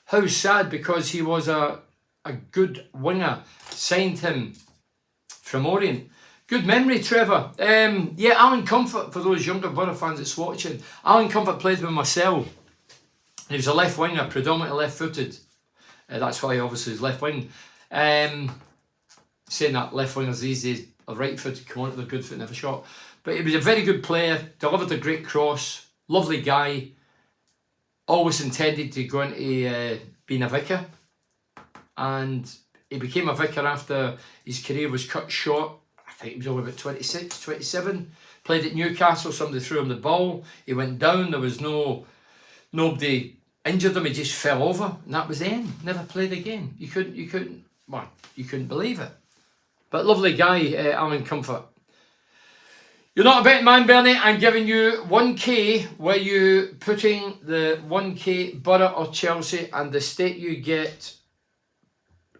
How sad, because he was a good winger. Signed him from Orient. Good memory, Trevor. Yeah, Alan Comfort, for those younger Borough fans that's watching. Alan Comfort played with myself. He was a left winger, predominantly left-footed. That's why he obviously is left wing. Saying that left wingers these days are right-footed, come on to the good foot, never shot. But he was a very good player, delivered a great cross, lovely guy. Always intended to go into being a vicar. And he became a vicar after his career was cut short. I think he was only about 26, 27. Played at Newcastle, somebody threw him the ball. He went down, there was nobody injured him, he just fell over, and that was the end. Never played again. You couldn't believe it. But lovely guy, Alan Comfort. You're not a betting man, Bernie. I'm giving you 1k where you putting the 1k Borough or Chelsea and the stake you get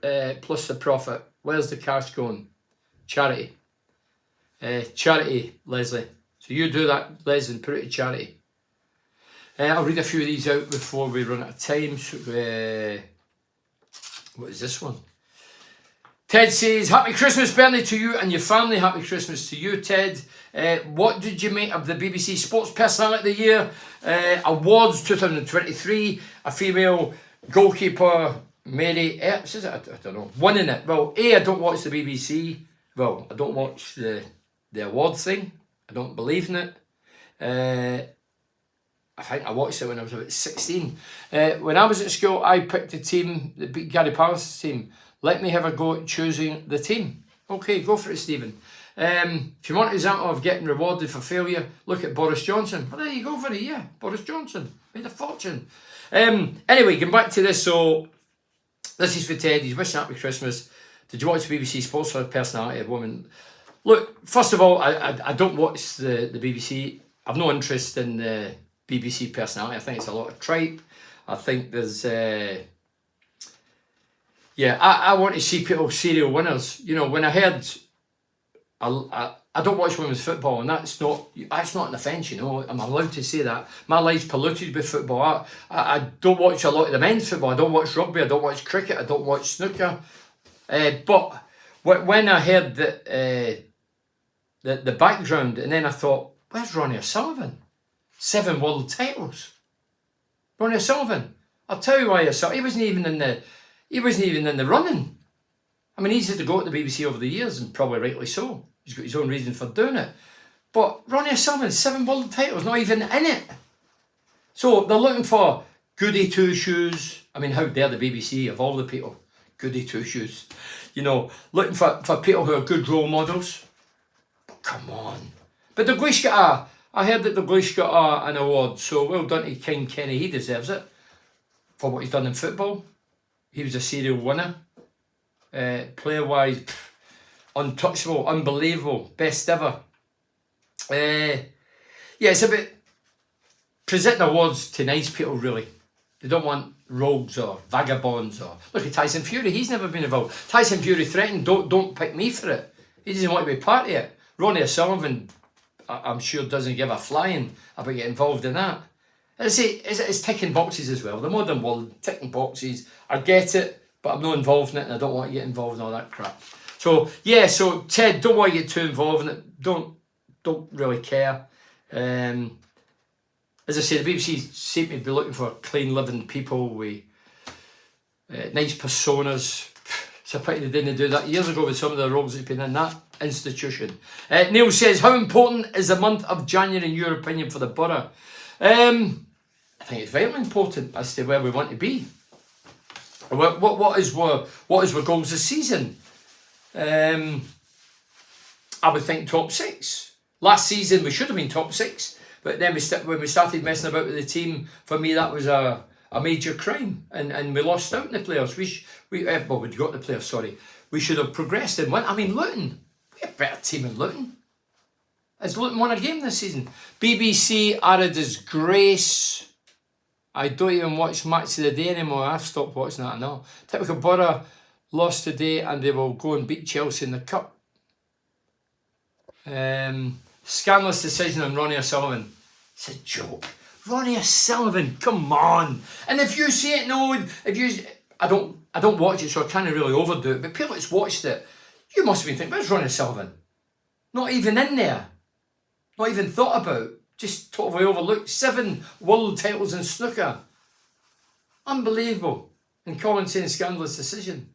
plus the profit. Where's the cash going? Charity. Charity, Leslie. So you do that, Leslie, and put it to charity. I'll read a few of these out before we run out of time. So, what is this one? Ted says, Happy Christmas, Bernie, to you and your family. Happy Christmas to you, Ted. What did you make of the BBC Sports Personality of the Year Awards 2023? A female goalkeeper, Mary Earps, is it? I don't know. Winning it. Well, I don't watch the BBC. Well, I don't watch the awards thing. I don't believe in it. I think I watched it when I was about 16. When I was at school, I picked a team that beat Gary Palace's team. Let me have a go at choosing the team. Okay, go for it, Stephen. If you want an example of getting rewarded for failure, look at Boris Johnson. Well, there you go for it, yeah. Boris Johnson made a fortune. Anyway, getting back to this. So, this is for Ted. He's wishing happy Christmas. Did you watch the BBC Sports Personality of Women? Look, first of all, I don't watch the BBC. I've no interest in the BBC personality. I think it's a lot of tripe. I think there's... I want to see people serial winners. You know, when I heard... I don't watch women's football, and that's not an offence, you know. I'm allowed to say that. My life's polluted with football. I don't watch a lot of the men's football. I don't watch rugby. I don't watch cricket. I don't watch snooker. But when I heard the background, and then I thought, where's Ronnie O'Sullivan? 7 world titles. Ronnie O'Sullivan. I'll tell you why he wasn't even in the running. I mean, he's had to go to the BBC over the years, and probably rightly so. He's got his own reason for doing it. But Ronnie O'Sullivan, 7 world titles, not even in it. So they're looking for goody two-shoes. I mean, how dare the BBC, of all the people, goody two-shoes. You know, looking for people who are good role models. But come on. But the Gleish got I heard that the Gleish got an award, so well done to King Kenny. He deserves it for what he's done in football. He was a serial winner. Player-wise, untouchable, unbelievable, best ever. It's about presenting awards to nice people, really. They don't want rogues or vagabonds. Or look at Tyson Fury, he's never been involved. Tyson Fury threatened, don't pick me for it. He doesn't want to be part of it. Ronnie O'Sullivan, I'm sure, doesn't give a flying about getting involved in that. And I say, it's ticking boxes as well. The modern world, ticking boxes. I get it, but I'm not involved in it, and I don't want to get involved in all that crap. So, so Ted, don't want to get too involved in it. Don't really care. As I say, the BBC seem to be looking for clean living people with nice personas. It's a pity they didn't do that years ago with some of the roles that's been in that institution. Neil says, how important is the month of January in your opinion for the borough? I think it's very important as to where we want to be. What is our goals this season? I would think top 6. Last season we should have been top 6, but then when we started messing about with the team, for me that was a major crime, and we lost out in the playoffs. We got the playoffs. Sorry, we should have progressed and won. I mean, Luton, we're a better team than Luton. Has Luton won a game this season? BBC are a disgrace. I don't even watch Match of the Day anymore. I've stopped watching that now. Typical Borough lost today and they will go and beat Chelsea in the Cup. Scandalous decision on Ronnie O'Sullivan. It's a joke. Ronnie O'Sullivan, come on. And if you see it, I don't watch it, so I can't really overdo it, but people that's watched it, you must have been thinking, where's Ronnie O'Sullivan? Not even in there. Not even thought about. Just totally overlooked. 7 world titles in snooker. Unbelievable. And Colin saying scandalous decision.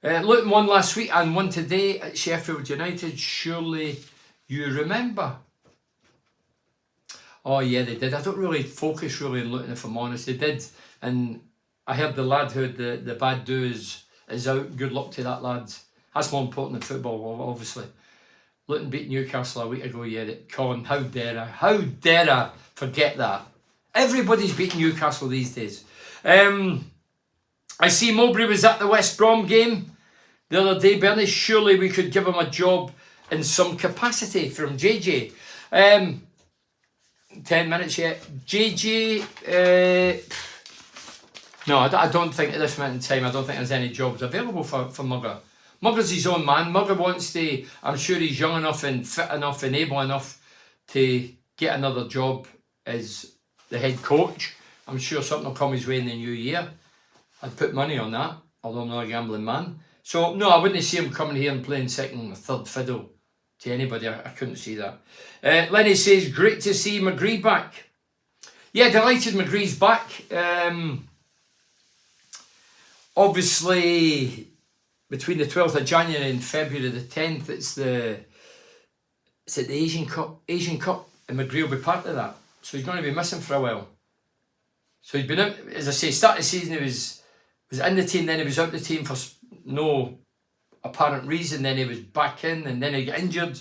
Luton won last week and won today at Sheffield United. Surely you remember. Oh yeah, they did. I don't really focus really on Luton, if I'm honest. They did. And I heard the lad who had the bad do is out. Good luck to that lad. That's more important than football, obviously. Luton beat Newcastle a week ago, yeah. Colin, how dare I forget that. Everybody's beating Newcastle these days. I see Mowbray was at the West Brom game the other day, Bernie. Surely we could give him a job in some capacity from JJ. 10 minutes yet. JJ, no, I don't think at this moment in time, I don't think there's any jobs available for Mugger. Mugger's his own man. Mugger wants to, I'm sure he's young enough and fit enough and able enough to get another job as the head coach. I'm sure something will come his way in the new year. I'd put money on that, although I'm not a gambling man. So, no, I wouldn't see him coming here and playing second or third fiddle to anybody. I couldn't see that. Lenny says, great to see McGree back. Yeah, delighted McGree's back. Obviously, between the 12th of January and February the 10th, it's the Asian Cup, and McGree will be part of that. So he's going to be missing for a while. So he's been out, as I say, start of the season he was in the team, then he was out the team for no apparent reason, then he was back in, and then he got injured,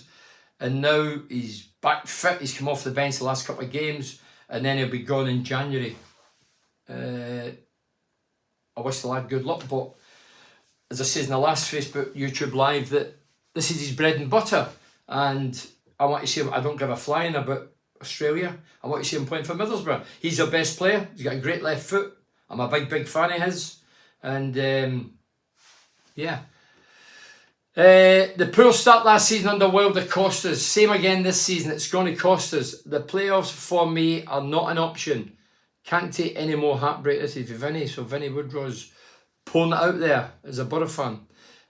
and now he's back fit. He's come off the bench the last couple of games, and then he'll be gone in January. I wish the lad good luck, but as I said in the last Facebook, YouTube Live, that this is his bread and butter, and I want to see him. I don't give a flying about Australia. I want to see him playing for Middlesbrough. He's our best player. He's got a great left foot. I'm a big fan of his, and yeah. The poor start last season under Wilder cost us. Same again this season. It's going to cost us. The playoffs for me are not an option. Can't take any more heartbreak. This is Vinny. So Vinny Woodrow's pulling it out there as a Borough fan.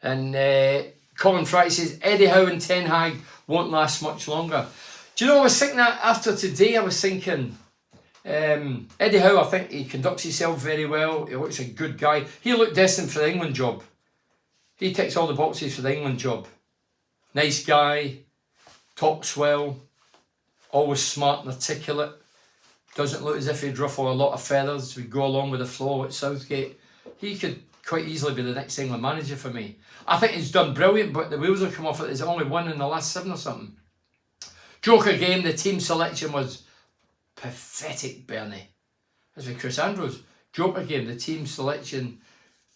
And Colin Fry says Eddie Howe and Ten Hag won't last much longer. Do you know, I was thinking that after today, I was thinking Eddie Howe, I think he conducts himself very well. He looks a good guy. He looked destined for the England job. He ticks all the boxes for the England job. Nice guy, talks well, always smart and articulate. Doesn't look as if he'd ruffle a lot of feathers. We'd go along with the flow at Southgate. He could quite easily be the next England manager for me. I think he's done brilliant, but the wheels have come off it. He's only won in the last 7 or something. Joker game, the team selection was pathetic, Bernie. As with Chris Andrews. Joker game, the team selection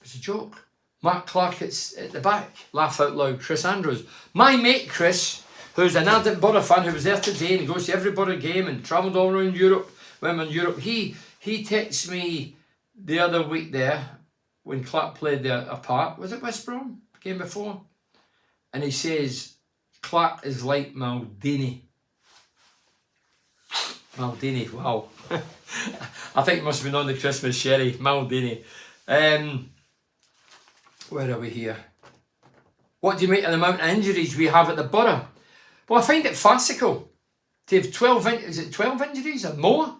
was a joke. Mark Clark at the back. Laugh out loud, Chris Andrews. My mate Chris, who's an ardent Borough fan, who was there today and goes to every Borough game and travelled all around Europe, when I'm in Europe, he texted me the other week there, when Clark played a part, was it West Brom, game before? And he says, Clark is like Maldini. Maldini, wow. I think it must have been on the Christmas sherry, Maldini. Where are we here? What do you make of the amount of injuries we have at the Borough? Well, I find it farcical to have 12 injuries or more?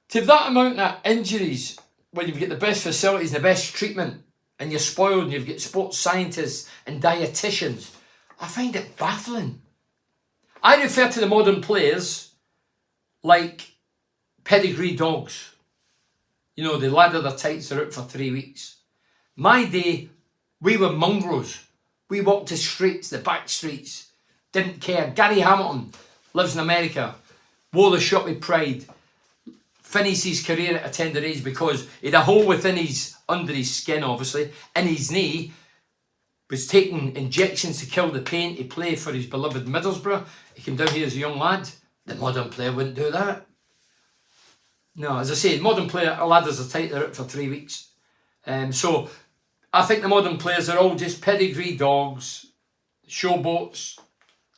To have that amount of injuries when you've got the best facilities and the best treatment, and you're spoiled and you've got sports scientists and dietitians, I find it baffling. I refer to the modern players like pedigree dogs. You know, they ladder their tights, they're out for 3 weeks. My day, we were mongrels. We walked the streets, the back streets, Didn't care. Gary Hamilton lives in America. Wore the shirt with pride. Finished his career at a tender age because he had a hole under his skin, obviously, in his knee. Was taking injections to kill the pain to play for his beloved Middlesbrough. He came down here as a young lad. The modern player wouldn't do that. No, as I say, modern player, a lad is a tight, they're out for 3 weeks. So I think the modern players are all just pedigree dogs, showboats,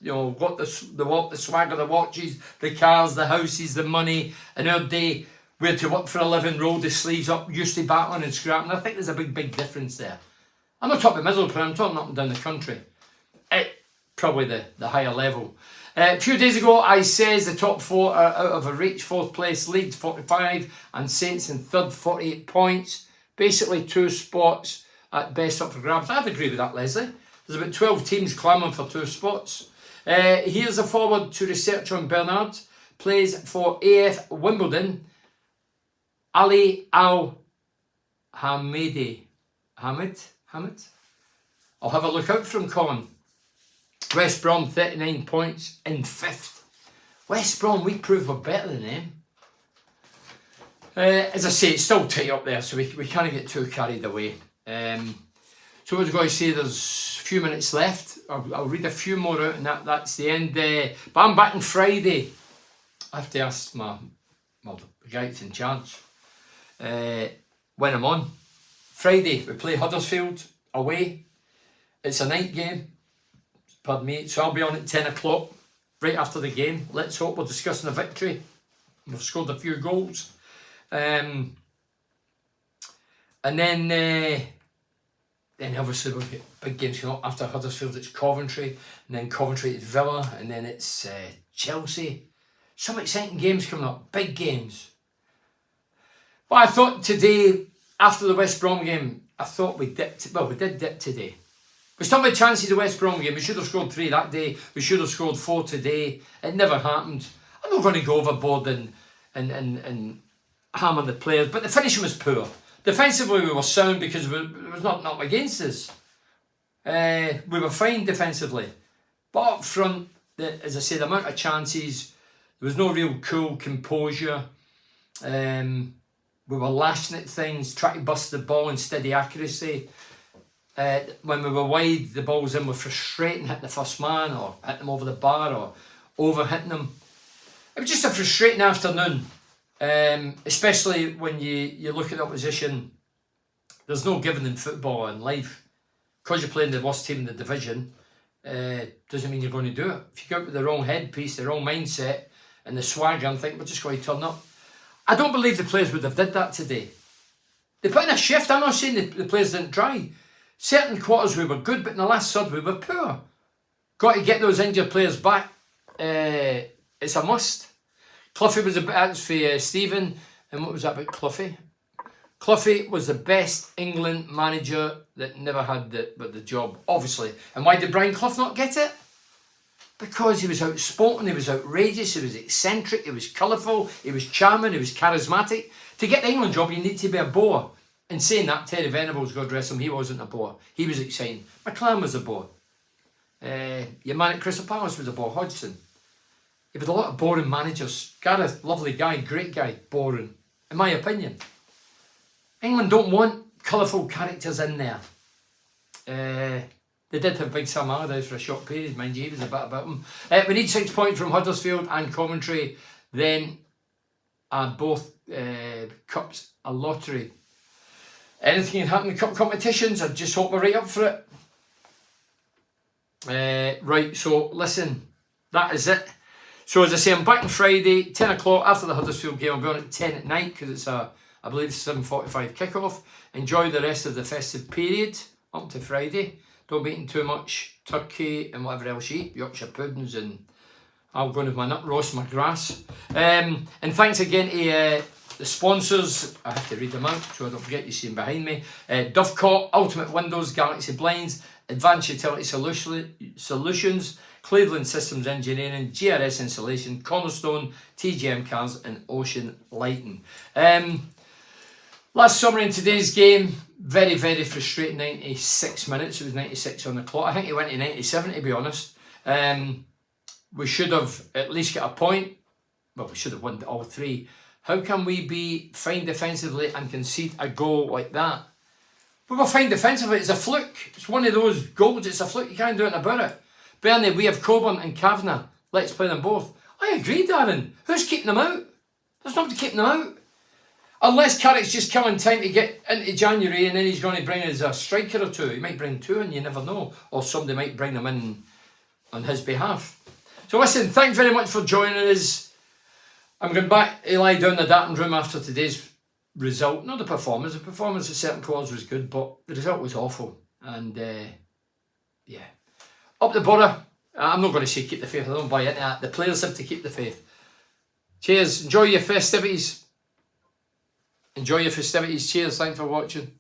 you know, got the swagger, the watches, the cars, the houses, the money. In our day, we had to work for a living, roll the sleeves up, used to battling and scrapping. I think there's a big difference there. I'm not talking Middlesbrough, I'm talking up and down the country. Probably the higher level. A few days ago, I says the top 4 are out of a reach. 4th place, Leeds 45 and Saints in 3rd, 48 points. Basically 2 spots at best up for grabs. I'd agree with that, Leslie. There's about 12 teams clamouring for 2 spots. Here's a forward to research on Bernard. Plays for AF Wimbledon. Ali Al-Hamidi. Hamid? I'll have a look out for him, Colin. West Brom, 39 points in 5th. West Brom, we proved we're better than them. As I say, it's still tight up there, so we can't get too carried away. So what I was going to say, there's a few minutes left. I'll read a few more out and that's the end. But I'm back on Friday. I have to ask the guy that's in charge when I'm on. Friday, we play Huddersfield away. It's a night game. Pardon me. So I'll be on at 10 o'clock, right after the game. Let's hope we're discussing a victory. We've scored a few goals. And then obviously we've got big games coming up. After Huddersfield, it's Coventry. And then Coventry, it's Villa. And then it's Chelsea. Some exciting games coming up. Big games. But I thought today, after the West Brom game, I thought we dipped. Well, we did dip today. We still had chances of the West Brom game. We should have scored 3 that day. We should have scored 4 today. It never happened. I'm not going to go overboard and hammer the players, but the finishing was poor. Defensively, we were sound because it was not against us. We were fine defensively. But up front, as I say, the amount of chances, there was no real cool composure. We were lashing at things, trying to bust the ball in steady accuracy. When we were wide, the ball was in, we're frustrating, hitting the first man or hitting them over the bar or over hitting them. It was just a frustrating afternoon, especially when you look at the opposition. There's no giving in football and life. Because you're playing the worst team in the division, doesn't mean you're going to do it. If you go out with the wrong headpiece, the wrong mindset and the swagger and think we're just going to turn up. I don't believe the players would have did that today. They put in a shift. I'm not saying the players didn't try. Certain quarters we were good, but in the last third we were poor. Got to get those injured players back. It's a must. Cloughie was that's for Stephen. And what was that about Cloughie? Cloughie was the best England manager that never had the job, obviously. And why did Brian Clough not get it? Because he was outspoken, he was outrageous, he was eccentric, he was colourful, he was charming, he was charismatic. To get the England job, you need to be a bore. In saying that, Terry Venables, God rest him, he wasn't a bore. He was exciting. McClaren was a bore. Your man at Crystal Palace was a bore. Hodgson. You've had a lot of boring managers. Gareth, lovely guy, great guy, boring. In my opinion. England don't want colourful characters in there. They did have Big Sam Allardyce for a short period, mind you, he was a bit about him. We need 6 points from Huddersfield and Coventry. Then both cups a lottery. Anything can happen in cup competitions. I just hope we're right up for it. Right, so listen, that is it. So as I say, I'm back on Friday, 10 o'clock after the Huddersfield game. I'll be on at 10 at night because it's I believe it's 7:45 kickoff. Enjoy the rest of the festive period up to Friday. Don't be eating too much turkey and whatever else you eat, Yorkshire puddings, and I'll go with my nut roast, my grass. And thanks again to the sponsors. I have to read them out so I don't forget, you see them behind me. Dovecot, Ultimate Windows, Galaxy Blinds, Advanced Utility Solutions, Cleveland Systems Engineering, GRS Insulation, Cornerstone, TGM Cars and Ocean Lighting. Last summary in today's game, very, very frustrating 96 minutes. It was 96 on the clock. I think it went to 97 to be honest. We should have at least got a point. Well, we should have won all 3. How can we be fine defensively and concede a goal like that? We were fine defensively. It's a fluke. It's one of those goals. It's a fluke. You can't do anything about it. Bernie, we have Coburn and Kavanagh. Let's play them both. I agree, Darren. Who's keeping them out? There's nobody keeping them out. Unless Carrick's just killing time to get into January and then he's going to bring us a striker or 2. He might bring 2 and you never know. Or somebody might bring them in on his behalf. So listen, thanks very much for joining us. I'm going back to lie down in the darkened room after today's result. Not the performance. The performance of certain quarters was good, but the result was awful. And yeah. Up the Borough. I'm not going to say keep the faith. I don't buy into that. The players have to keep the faith. Cheers. Enjoy your festivities. Enjoy your festivities. Cheers. Thanks for watching.